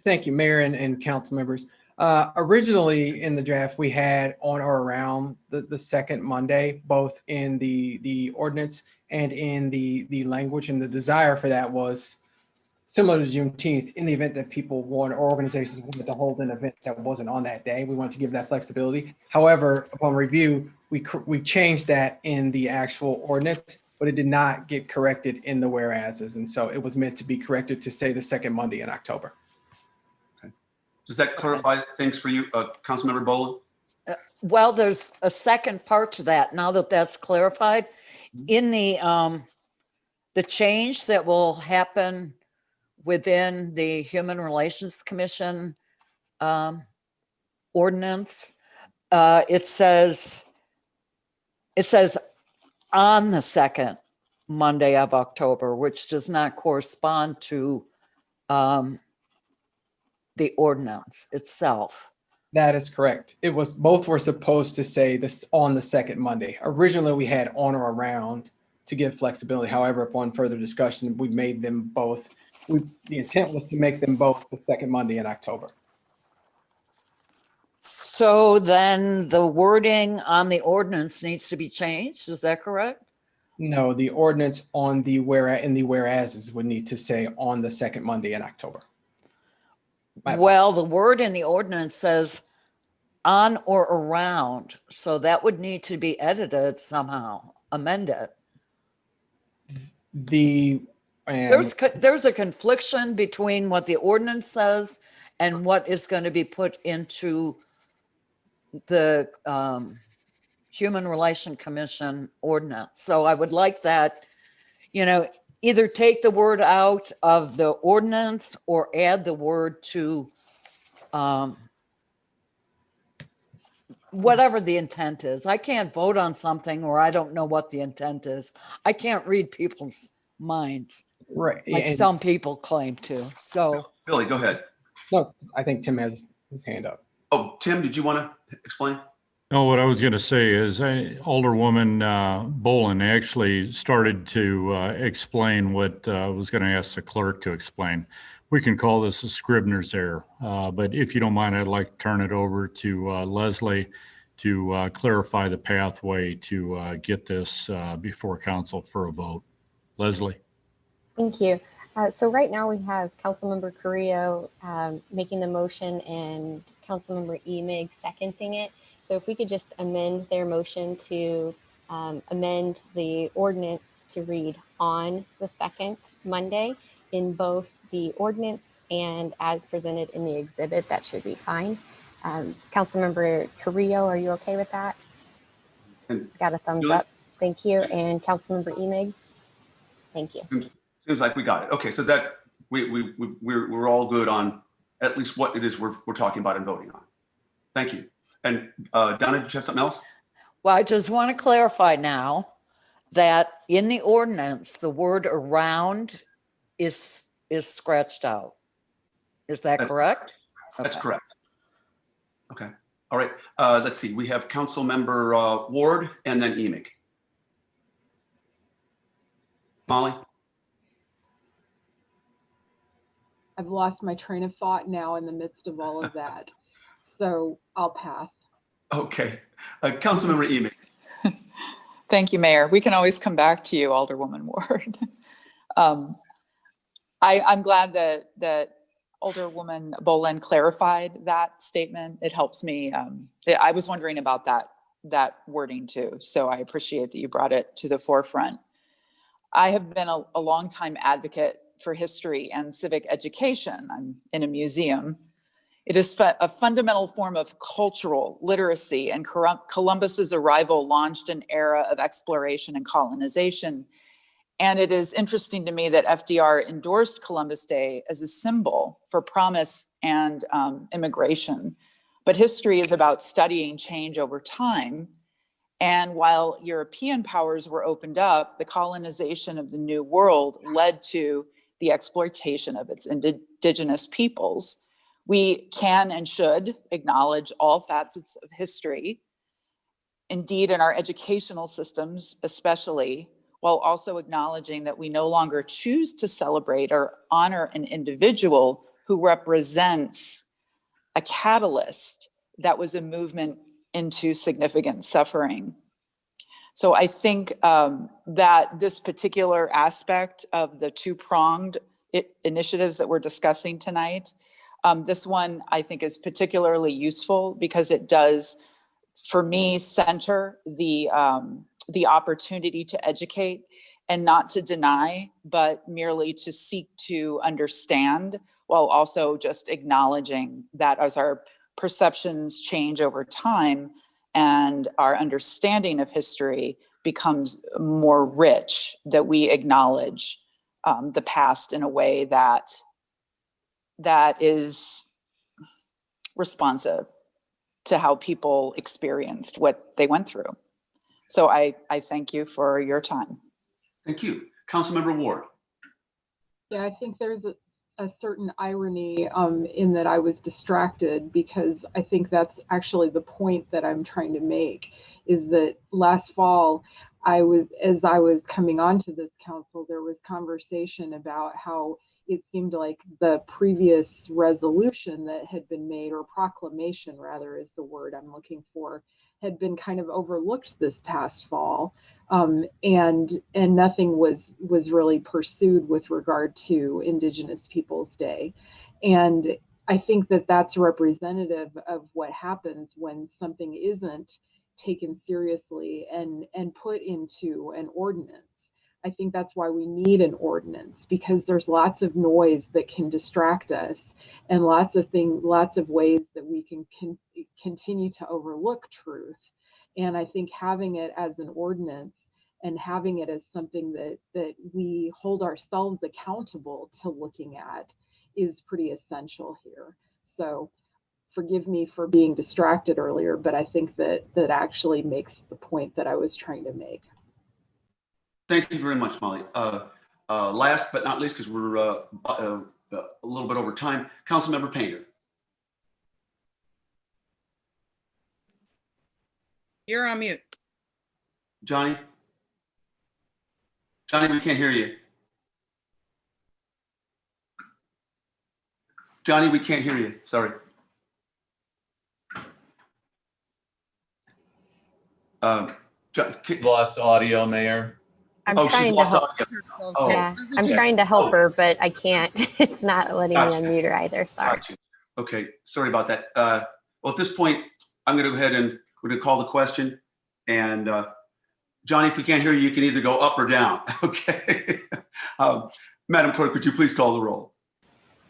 Thank you, Mayor and council members. Originally in the draft, we had on or around the second Monday, both in the ordinance and in the language, and the desire for that was similar to Juneteenth. In the event that people want, or organizations wanted to hold an event that wasn't on that day, we wanted to give that flexibility. However, upon review, we changed that in the actual ordinance, but it did not get corrected in the whereases, and so it was meant to be corrected to say the second Monday in October. Does that clarify things for you, Councilmember Bolin? Well, there's a second part to that. Now that that's clarified, in the change that will happen within the Human Relations Commission ordinance, it says on the 2nd Monday of October, which does not correspond to the ordinance itself. That is correct. It was, both were supposed to say this on the second Monday. Originally, we had on or around to give flexibility. However, upon further discussion, we made them both. The intent was to make them both the second Monday in October. So then the wording on the ordinance needs to be changed. Is that correct? No, the ordinance on the whereases would need to say on the second Monday in October. Well, the word in the ordinance says on or around, so that would need to be edited somehow, amended. There's a confliction between what the ordinance says and what is going to be put into the Human Relation Commission ordinance. So I would like that, either take the word out of the ordinance or add the word to whatever the intent is. I can't vote on something where I don't know what the intent is. I can't read people's minds. Right. Like And some people claim to. So Billy, go ahead. no, I think Tim has his hand up. Oh, Tim, did you want to explain? No, what I was going to say is Alderwoman Bolin actually started to explain what I was going to ask the clerk to explain. We can call this a Scribner's error, but if you don't mind, I'd like to turn it over to Leslie to clarify the pathway to get this before council for a vote. Leslie. Thank you. So right now we have Councilmember Carrillo making the motion and Councilmember Emig seconding it. So if we could just amend their motion to amend the ordinance to read on the second Monday in both the ordinance and as presented in the exhibit, that should be fine. Councilmember Carrillo, are you okay with that? Got a thumbs up. Thank you. And Councilmember Emig? Thank you. Seems like we got it. Okay, so that we're all good on at least what it is we're talking about and voting on. Thank you. And Donna, did you have something else? Well, I just want to clarify now that in the ordinance, the word around is scratched out. Is that correct? That's Okay. correct. Okay. All right. Let's see. We have Councilmember Ward and then Emig. Molly? I've lost my train of thought now in the midst of all of that. So I'll pass. Okay. Councilmember Emig. Thank you, Mayor. We can always come back to you, Alderwoman Ward. I'm glad that Alderwoman Bolin clarified that statement. It helps me. I was wondering about that wording too. So I appreciate that you brought it to the forefront. I have been a longtime advocate for history and civic education. I'm in a museum. It is a fundamental form of cultural literacy, and Columbus's arrival launched an era of exploration and colonization. And it is interesting to me that FDR endorsed Columbus Day as a symbol for promise and immigration. But history is about studying change over time. And while European powers were opened up, the colonization of the New World led to the exploitation of its indigenous peoples. We can and should acknowledge all facets of history, indeed in our educational systems especially, while also acknowledging that we no longer choose to celebrate or honor an individual who represents a catalyst that was a movement into significant suffering. So I think that this particular aspect of the two-pronged initiatives that we're discussing tonight, this one I think is particularly useful because it does, for me, center the opportunity to educate and not to deny, but merely to seek to understand, while also just acknowledging that as our perceptions change over time and our understanding of history becomes more rich, that we acknowledge the past in a way that is responsive to how people experienced what they went through. So I thank you for your time. Thank you. Councilmember Ward. Yeah, I think there's a certain irony in that I was distracted, because I think that's actually the point that I'm trying to make, is that last fall, as I was coming onto this council, there was conversation about how it seemed like the previous resolution that had been made, or proclamation rather is the word I'm looking for, had been kind of overlooked this past fall, and nothing was really pursued with regard to Indigenous Peoples Day. And I think that that's representative of what happens when something isn't taken seriously and put into an ordinance. I think that's why we need an ordinance, because there's lots of noise that can distract us, and lots of ways that we can continue to overlook truth. And I think having it as an ordinance and having it as something that we hold ourselves accountable to looking at is pretty essential here. So forgive me for being distracted earlier, but I think that actually makes the point that I was trying to make. Thank you very much, Molly. Last but not least, because we're a little bit over time, Councilmember Painter. You're on mute. Johnny? Johnny, we can't hear you. Johnny, we can't hear you. Sorry. Lost audio, Mayor. I'm trying to help. Oh, yeah, I'm okay. trying to help her, but I can't. It's not letting Gotcha. me unmute her either. Sorry. Gotcha. Okay, sorry about that. Well, at this point, I'm going to go ahead and we're going to call the question. And Johnny, if we can't hear you, you can either go up or down. Okay. Madam Clerk, would you please call the roll?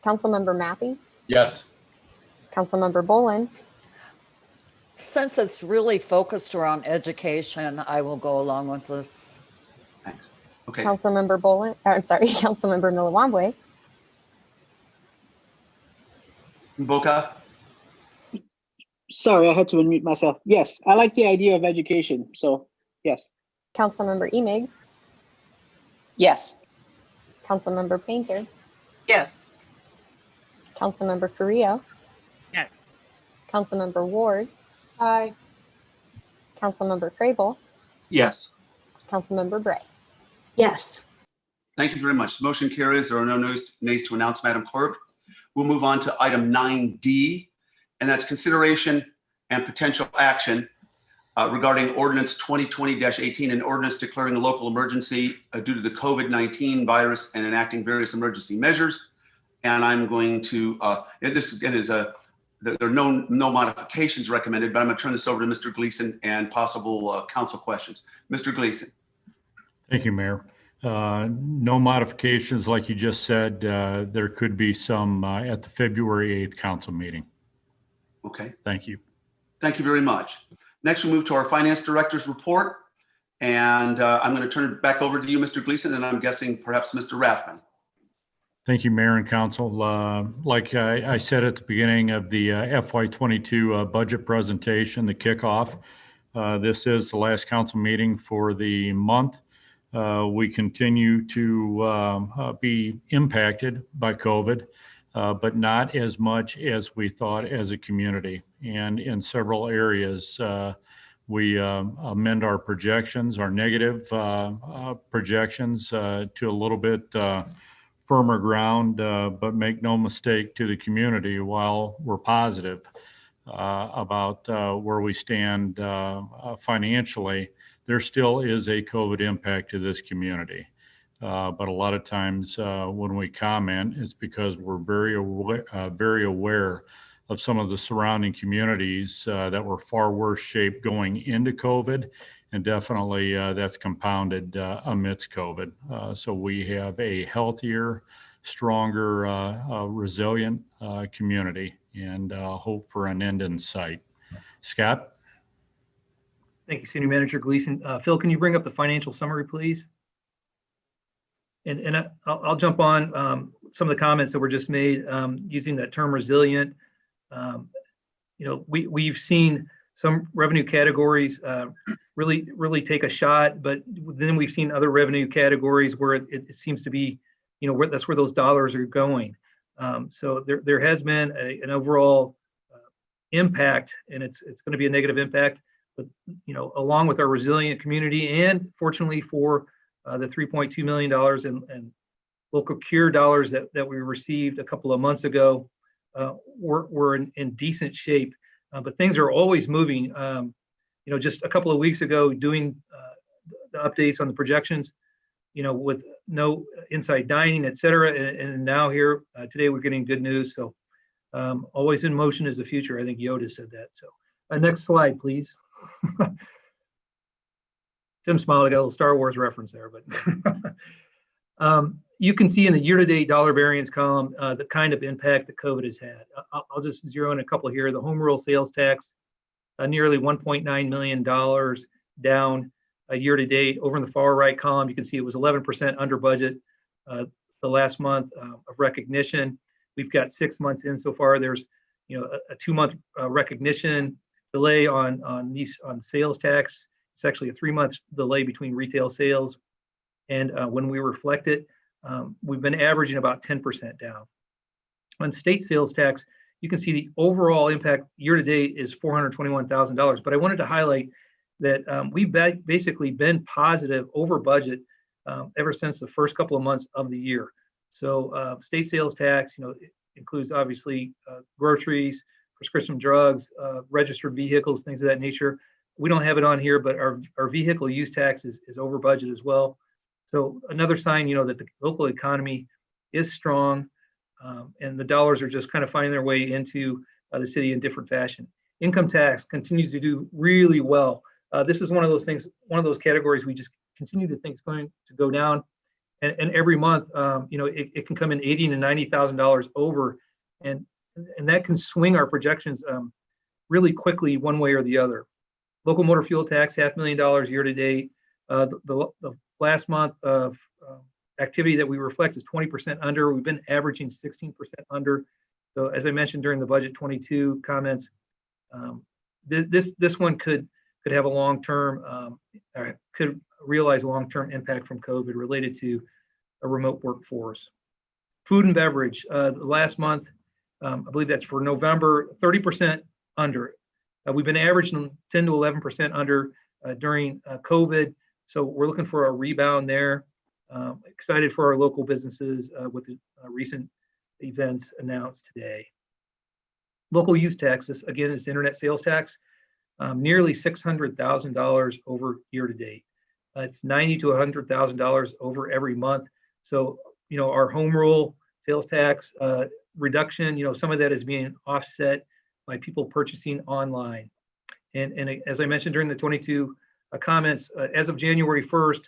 Councilmember Mappy, Yes. Councilmember Bolin, Since it's really focused around education, I will go along with this. Okay. Councilmember Bolin, I'm sorry, Councilmember Milawambwe, Mboka? Sorry, I had to unmute myself. Yes, I like the idea of education. So, yes. Councilmember Emig, Yes. Councilmember Painter, Yes. Councilmember Carrillo, Yes. Councilmember Ward, Aye. Councilmember Crable, Yes. Councilmember Bray. Yes. Thank you very much. The motion carries. There are no nays to announce, Madam Clerk. We'll move on to item 9D, and that's consideration and potential action regarding ordinance 2020-18, an ordinance declaring a local emergency due to the COVID-19 virus and enacting various emergency measures. And I'm going to, and this again is there are no modifications recommended, but I'm going to turn this over to Mr. Gleason and possible council questions. Mr. Gleason. Thank you, Mayor. No modifications, like you just said. There could be some at the February 8th council meeting. Okay. Thank you. Thank you very much. Next, we move to our finance director's report. And I'm going to turn it back over to you, Mr. Gleason, and I'm guessing perhaps Mr. Rathman. Thank you, Mayor and Council. Like I said at the beginning of the FY22 budget presentation, the kickoff, this is the last council meeting for the month. We continue to be impacted by COVID, but not as much as we thought as a community. And in several areas, we amend our projections, our negative projections to a little bit firmer ground, but make no mistake to the community, while we're positive about where we stand financially, there still is a COVID impact to this community. But a lot of times when we comment, it's because we're very aware of some of the surrounding communities that were far worse shape going into COVID. And definitely that's compounded amidst COVID. So we have a healthier, stronger, resilient community, and hope for an end in sight. Scott? Thank you, Senior Manager Gleason. Phil, can you bring up the financial summary, please? And I'll jump on some of the comments that were just made using that term resilient. You know, we've seen some revenue categories really take a shot, but then we've seen other revenue categories where it seems to be, that's where those dollars are going. So there has been an overall impact, and it's going to be a negative impact, but along with our resilient community, and fortunately for the $3.2 million in local cure dollars that we received a couple of months ago, we're in decent shape. But things are always moving. Just a couple of weeks ago, doing the updates on the projections, with no inside dining, et cetera. And now here today, we're getting good news. So always in motion is the future. I think Yoda said that. So next slide, please. Tim smiled. I got a little Star Wars reference there, but you can see in the year-to-date dollar variance column the kind of impact that COVID has had. I'll just zero in a couple here. The home rule sales tax, nearly $1.9 million down year-to-date. Over in the far right column, you can see it was 11% under budget the last month of recognition. We've got 6 months in so far. There's a 2-month recognition delay on sales tax. It's actually a 3-month delay between retail sales. And when we reflect it, we've been averaging about 10% down. On state sales tax, you can see the overall impact year-to-date is $421,000. But I wanted to highlight that we've basically been positive over budget ever since the first couple of months of the year. So state sales tax, it includes obviously groceries, prescription drugs, registered vehicles, things of that nature. We don't have it on here, but our vehicle use tax is over budget as well. So another sign, that the local economy is strong, and the dollars are just kind of finding their way into the city in different fashion. Income tax continues to do really well. This is one of those things, one of those categories we just continue to think is going to go down, and every month, it can come in $80,000 to $90,000 over, and that can swing our projections really quickly one way or the other. Local motor fuel tax, $500,000 year to date. The last month of activity that we reflect is 20% under. We've been averaging 16% under. So as I mentioned during the budget 22 comments, this one could have a long-term, could realize a long-term impact from COVID related to a remote workforce. Food and beverage, the last month, I believe that's for November, 30% under. We've been averaging 10 to 11% under during COVID. So we're looking for a rebound there. Excited for our local businesses with the recent events announced today. Local use taxes, again, is internet sales tax, nearly $600,000 over year to date. It's $90,000 to $100,000 over every month. So, our home rule sales tax reduction, some of that is being offset by people purchasing online. And as I mentioned during the 22 comments, as of January 1st,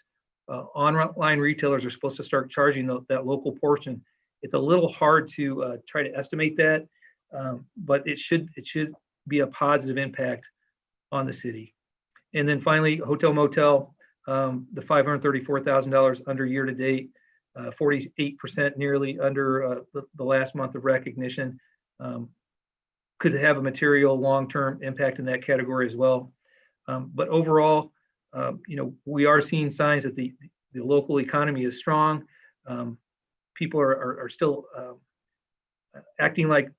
online retailers are supposed to start charging that local portion. It's a little hard to try to estimate that, but it should be a positive impact on the city. And then finally, hotel motel, the $534,000 under year to date, 48% nearly under the last month of recognition, could have a material long-term impact in that category as well. But overall, we are seeing signs that the local economy is strong. People are still acting like,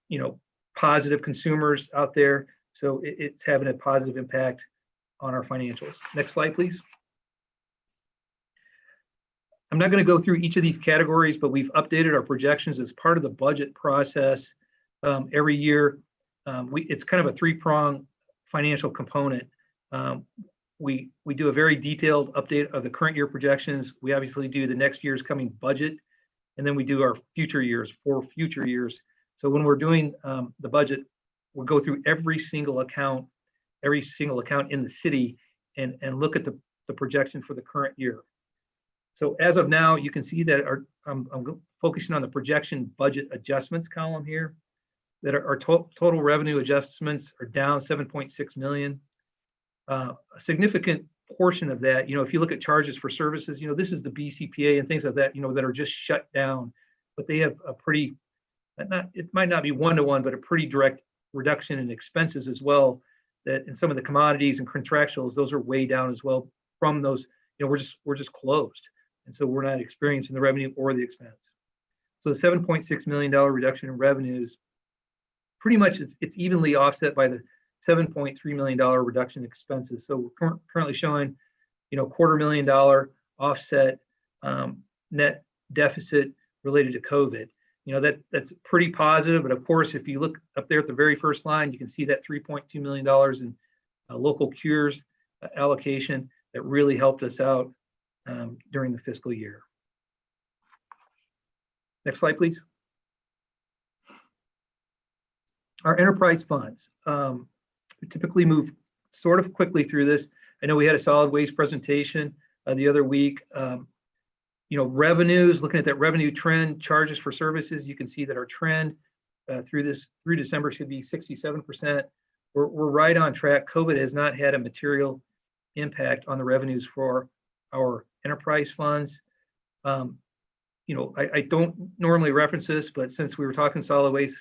positive consumers out there. So it's having a positive impact on our financials. Next slide, please. I'm not going to go through each of these categories, but we've updated our projections as part of the budget process every year. It's kind of a three-pronged financial component. We do a very detailed update of the current year projections. We obviously do the next year's coming budget, and then we do our future years for future years. So when we're doing the budget, we'll go through every single account in the city and look at the projection for the current year. So as of now, you can see that I'm focusing on the projection budget adjustments column here, that our total revenue adjustments are down 7.6 million. A significant portion of that, if you look at charges for services, this is the BCPA and things like that, that are just shut down, but they have a pretty, it might not be one-to-one, but a pretty direct reduction in expenses as well. that in some of the commodities and contractuals, those are way down as well from those, we're just closed. And so we're not experiencing the revenue or the expense. So the $7.6 million reduction in revenues, pretty much it's evenly offset by the $7.3 million reduction in expenses. So we're currently showing, $250,000 offset net deficit related to COVID. That's pretty positive. But of course, if you look up there at the very first line, you can see that $3.2 million in local cures allocation that really helped us out during the fiscal year. Next slide, please. Our enterprise funds. We typically move sort of quickly through this. I know we had a solid waste presentation the other week. Revenues, looking at that revenue trend, charges for services, you can see that our trend through December should be 67%. We're right on track. COVID has not had a material impact on the revenues for our enterprise funds. I don't normally reference this, but since we were talking solid waste,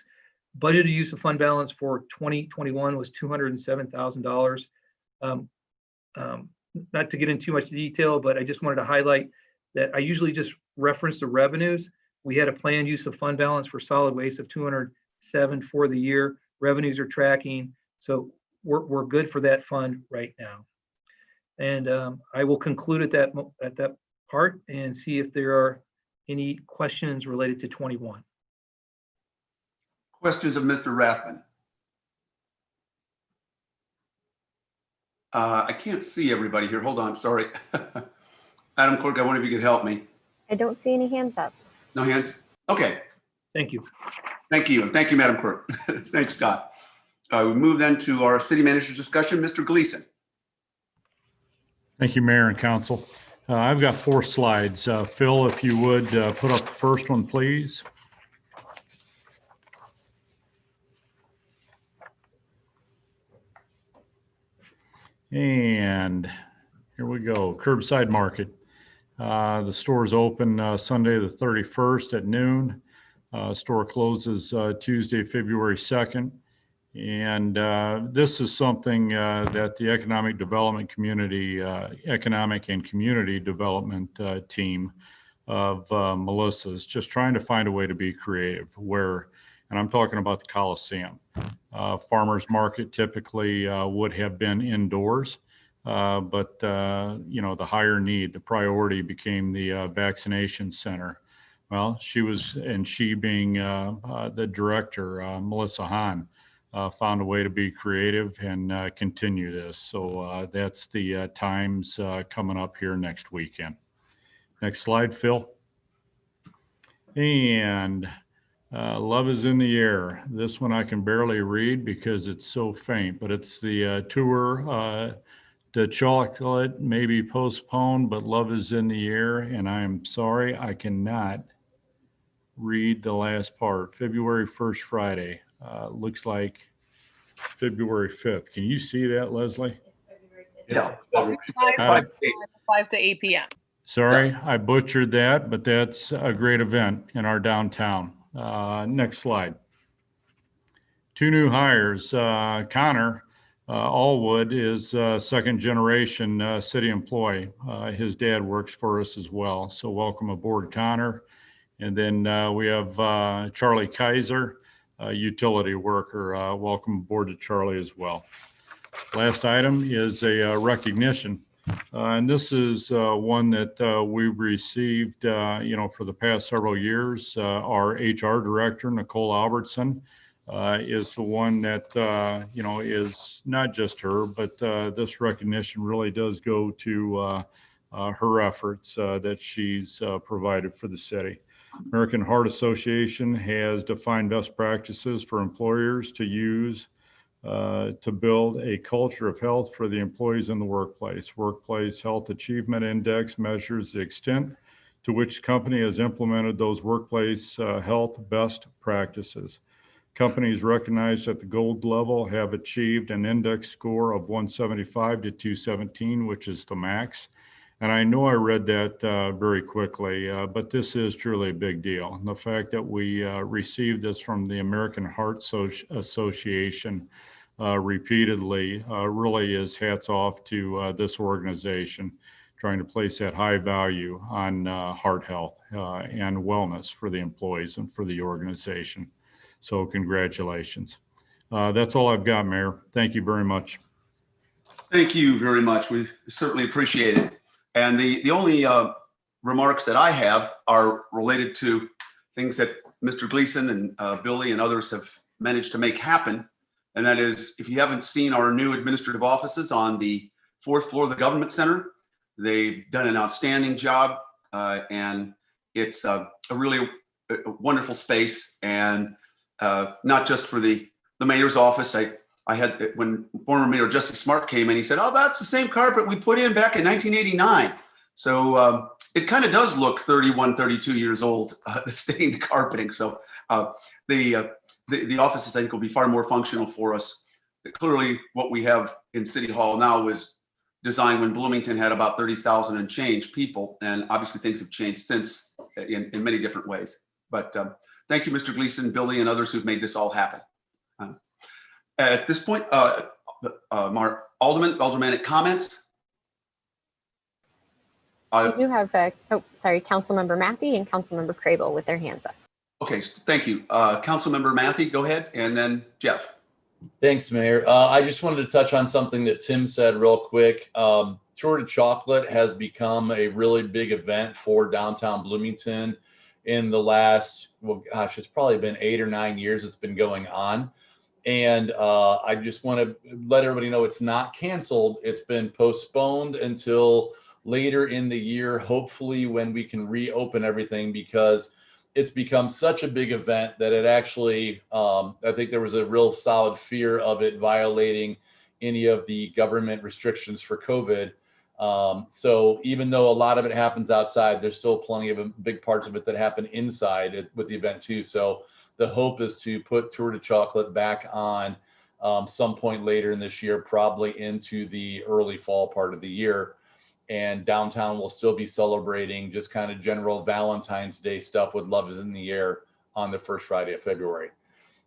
budgeted use of fund balance for 2021 was $207,000. Not to get into too much detail, but I just wanted to highlight that I usually just reference the revenues. We had a planned use of fund balance for solid waste of $207 for the year. Revenues are tracking, so we're good for that fund right now. And I will conclude at that part and see if there are any questions related to 21. Questions of Mr. Rathman? I can't see everybody here. Hold on, sorry. Madam Clerk, I wonder if you could help me. I don't see any hands up. No hands? Okay. Thank you. Thank you. And thank you, Madam Clerk. Thanks, Scott. We move then to our city manager's discussion. Mr. Gleason. Thank you, Mayor and Council. I've got 4 slides. Phil, if you would put up the first one, please. And here we go. Curbside market. The store is open Sunday the 31st at noon. Store closes Tuesday, February 2nd. And this is something that the economic and community development team of Melissa's just trying to find a way to be creative and I'm talking about the Coliseum. Farmers market typically would have been indoors, but the higher need, the priority became the vaccination center. Well, she being the director, Melissa Hahn, found a way to be creative and continue this. So that's the times coming up here next weekend. Next slide, Phil. And Love is in the Air. This one I can barely read because it's so faint, but it's the tour. The chocolate may be postponed, but love is in the air. And I am sorry, I cannot read the last part. February 1st, Friday. Looks like February 5th. Can you see that, Leslie? Yeah. 5 to 8 p.m. Sorry, I butchered that, but that's a great event in our downtown. Next slide. 2 new hires. Connor Allwood is a second generation city employee. His dad works for us as well. So welcome aboard, Connor. And then we have Charlie Kaiser, utility worker. Welcome aboard to Charlie as well. Last item is a recognition. And this is one that we've received, for the past several years. Our HR director, Nicole Albertson, is the one that, is not just her, but this recognition really does go to her efforts that she's provided for the city. American Heart Association has defined best practices for employers to use to build a culture of health for the employees in the workplace. Workplace Health Achievement Index measures the extent to which the company has implemented those workplace health best practices. Companies recognized at the gold level have achieved an index score of 175 to 217, which is the max. And I know I read that very quickly, but this is truly a big deal. And the fact that we received this from the American Heart Association repeatedly really is hats off to this organization, trying to place that high value on heart health and wellness for the employees and for the organization. So congratulations. That's all I've got, Mayor. Thank you very much. Thank you very much. We certainly appreciate it. And the only remarks that I have are related to things that Mr. Gleason and Billy and others have managed to make happen. And that is, if you haven't seen our new administrative offices on the 4th floor of the Government Center, they've done an outstanding job. And it's a really wonderful space. And not just for the mayor's office. I had, when former Mayor Jesse Smart came in, he said, "Oh, that's the same carpet we put in back in 1989. So it kind of does look 31, 32 years old, the stained carpeting. So the offices, I think, will be far more functional for us. Clearly, what we have in City Hall now was designed when Bloomington had about 30,000 and change people. And obviously things have changed since in many different ways. But thank you, Mr. Gleason, Billy, and others who've made this all happen. At this point, aldermanic comments? We do have, Councilmember Matthey and Councilmember Crable with their hands up. Okay, thank you. Councilmember Matthey, go ahead, and then Jeff. Thanks, Mayor. I just wanted to touch on something that Tim said real quick. Tour to Chocolate has become a really big event for downtown Bloomington in the last, well, gosh, it's probably been 8 or 9 years it's been going on. And I just want to let everybody know it's not canceled. It's been postponed until later in the year, hopefully when we can reopen everything, because it's become such a big event that it actually, I think there was a real solid fear of it violating any of the government restrictions for COVID. So even though a lot of it happens outside, there's still plenty of big parts of it that happen inside with the event too. So the hope is to put Tour to Chocolate back on some point later in this year, probably into the early fall part of the year. And downtown will still be celebrating just kind of general Valentine's Day stuff with Love is in the Air on the first Friday of February.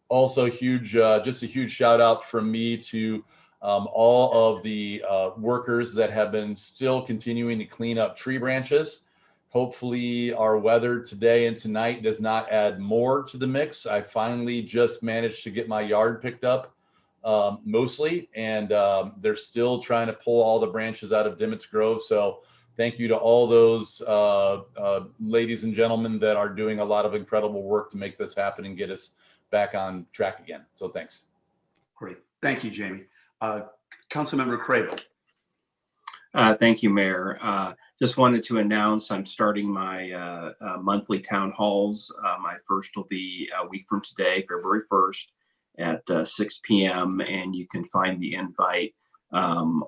Also huge, just a huge shout out from me to all of the workers that have been still continuing to clean up tree branches. Hopefully our weather today and tonight does not add more to the mix. I finally just managed to get my yard picked up mostly, and they're still trying to pull all the branches out of Dimmitt's Grove. So thank you to all those ladies and gentlemen that are doing a lot of incredible work to make this happen and get us back on track again. So thanks. Great. Thank you, Jamie. Councilmember Crable. Thank you, Mayor. Just wanted to announce I'm starting my monthly town halls. My first will be a week from today, February 1st at 6 p.m. And you can find the invite on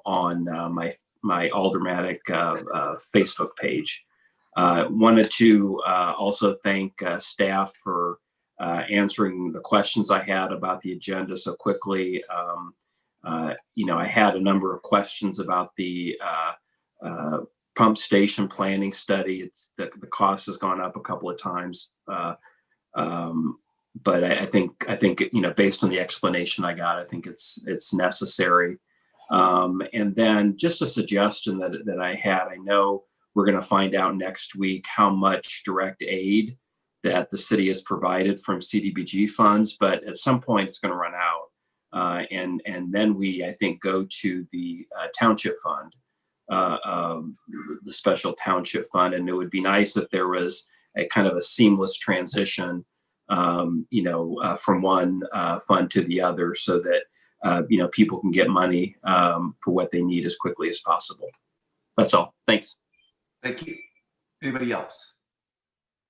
my Aldermanic Facebook page. Wanted to also thank staff for answering the questions I had about the agenda so quickly. I had a number of questions about the pump station planning study. It's the cost has gone up a couple of times, but I think based on the explanation I got, I think it's necessary. And then just a suggestion that I had. I know we're going to find out next week how much direct aid that the city has provided from CDBG funds, but at some point it's going to run out. And then we, I think, go to the Township Fund, the special Township Fund. And it would be nice if there was a kind of a seamless transition, from one fund to the other, so that, people can get money for what they need as quickly as possible. That's all. Thanks. Thank you. Anybody else?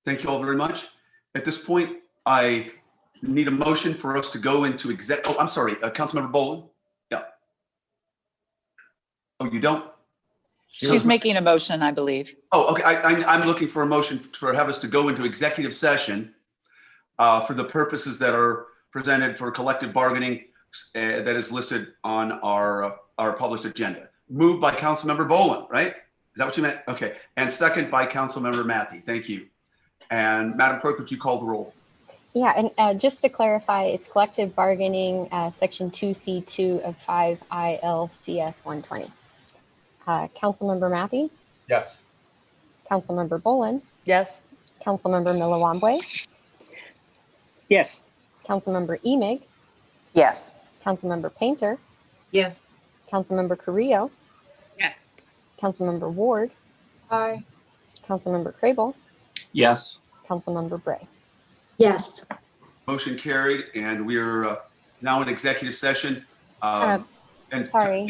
Thank you all very much. At this point, I need a motion for us to go into I'm sorry, Councilmember Boland. Yeah. Oh, you don't? She's making a motion, I believe. Oh, okay. I'm looking for a motion to have us to go into executive session for the purposes that are presented for collective bargaining that is listed on our published agenda. Moved by Councilmember Boland, right? Is that what you meant? Okay. And second by Councilmember Matthey. Thank you. And Madam Clerk, would you call the roll? Yeah, and just to clarify, it's collective bargaining, section 2C2 of 5 ILCS 120. Councilmember Matthew, Yes. Councilmember Bolin, Yes. Councilmember Milawambwe, Yes. Councilmember Emig, Yes. Councilmember Painter, Yes. Councilmember Carrillo, Yes. Councilmember Ward, Aye. Councilmember Crable, Yes. Councilmember Bray. Yes. Motion carried, and we're now in executive session. And Sorry.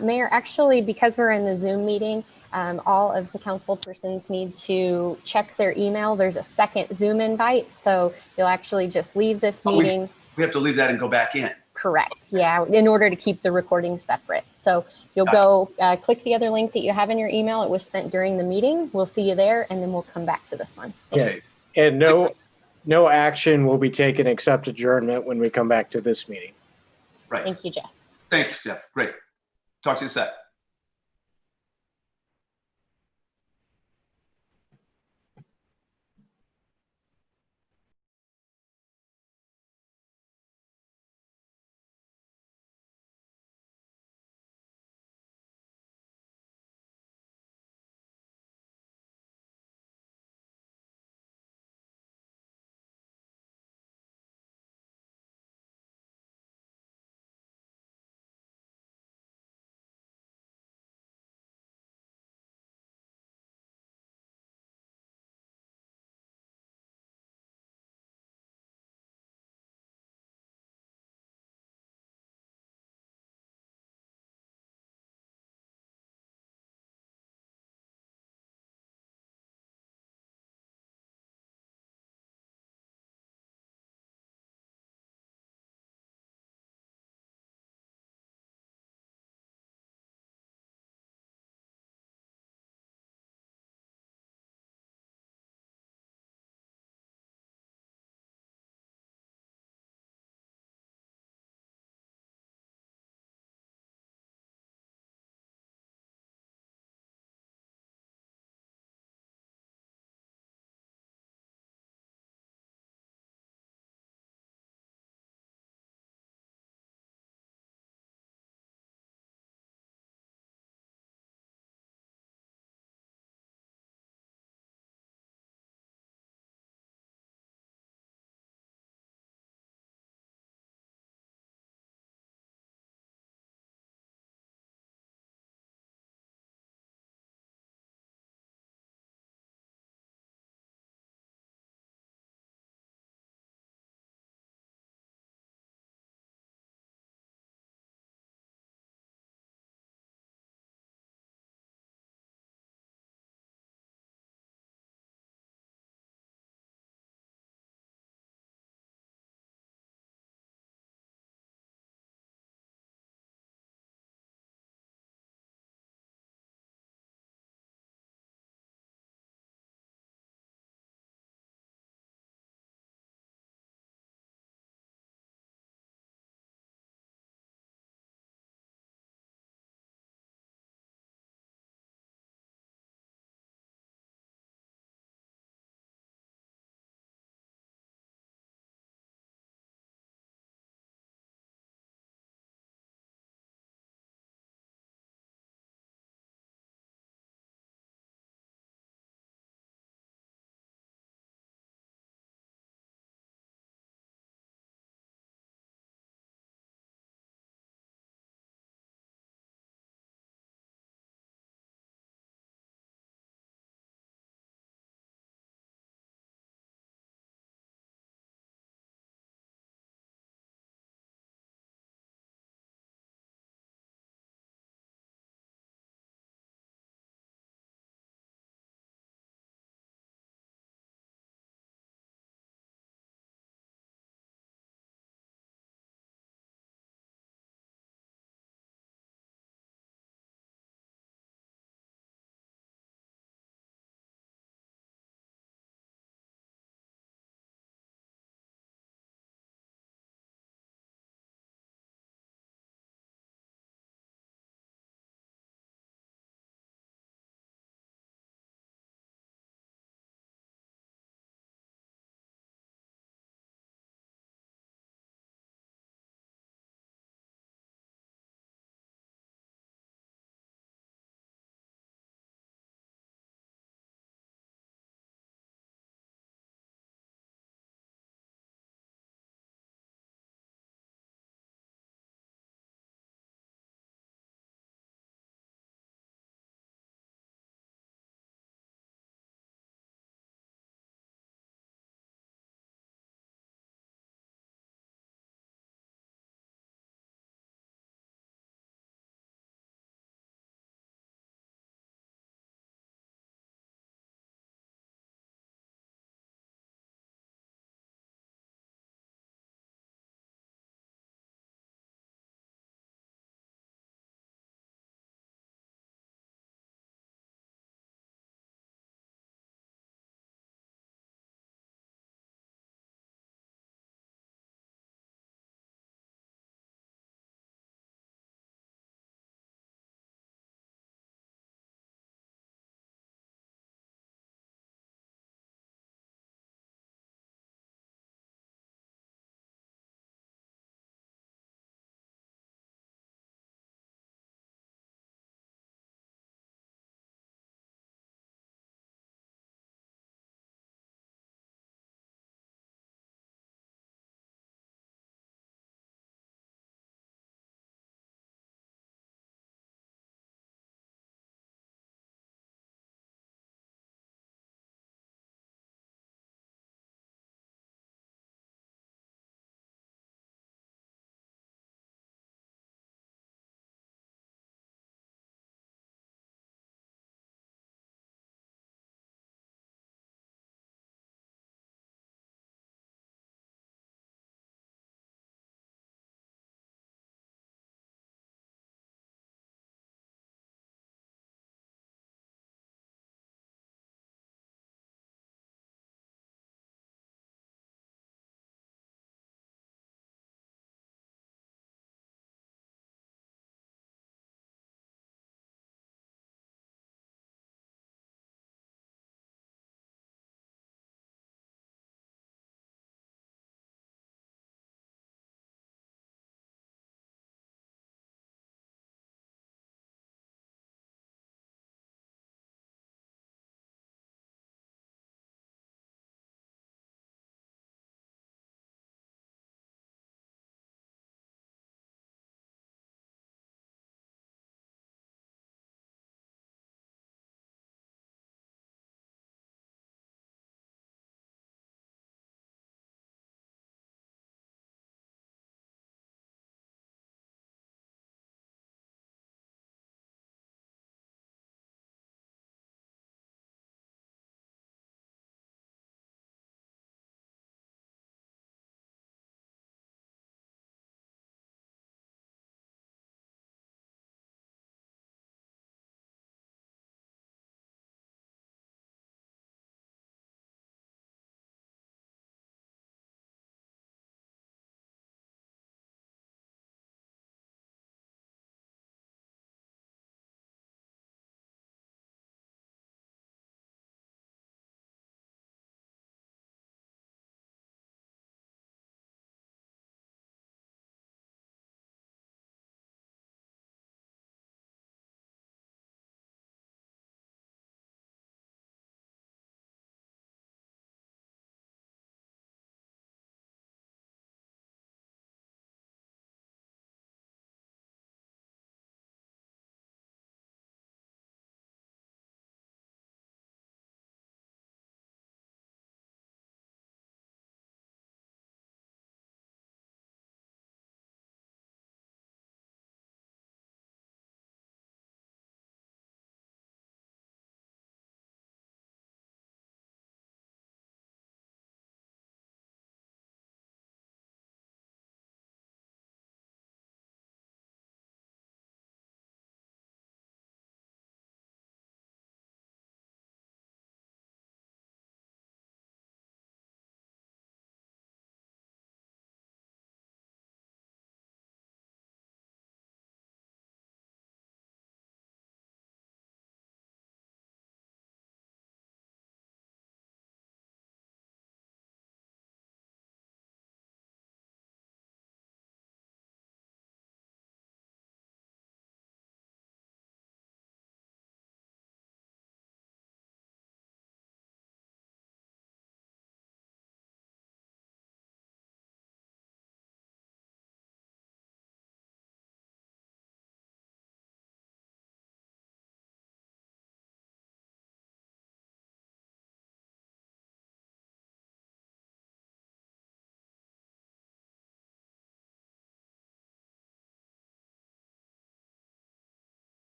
Mayor, actually, because we're in the Zoom meeting, all of the council persons need to check their email. There's a second Zoom invite, so you'll actually just leave this meeting. We have to leave that and go back in. Correct. Yeah, in order to keep the recording separate. So you'll go click the other link that you have in your email. It was sent during the meeting. We'll see you there, and then we'll come back to this one. Thanks. Yeah. And no action will be taken except adjournment when we come back to this meeting. Right. Thank you, Jeff. Thanks, Jeff. Great. Talk to you in a sec.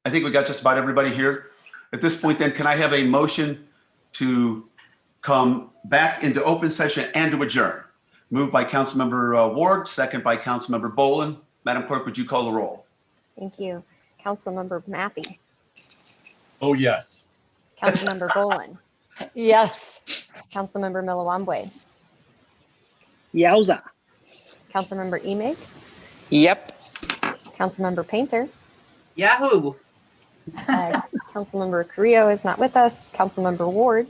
I think we got just about everybody here. At this point then, can I have a motion to come back into open session and to adjourn? Moved by Councilmember Ward, second by Councilmember Boland. Madam Clerk, would you call the roll? Thank you. Councilmember Mathey, Oh, yes. Councilmember Boland, Yes. Councilmember Milawambwe, Yowza. Councilmember Emig, Yep. Councilmember Painter, Yahoo! Councilmember Carrillo is not with us, Councilmember Ward,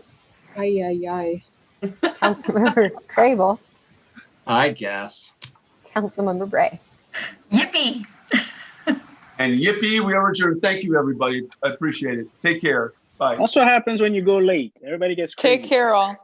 Ay, ay, ay. Councilmember Crable, I guess. Councilmember Bray. Yippee. And yippee, we are adjourned. Thank you, everybody. I appreciate it. Take care. Bye. That's what happens when you go late. Everybody gets crazy. Take care all.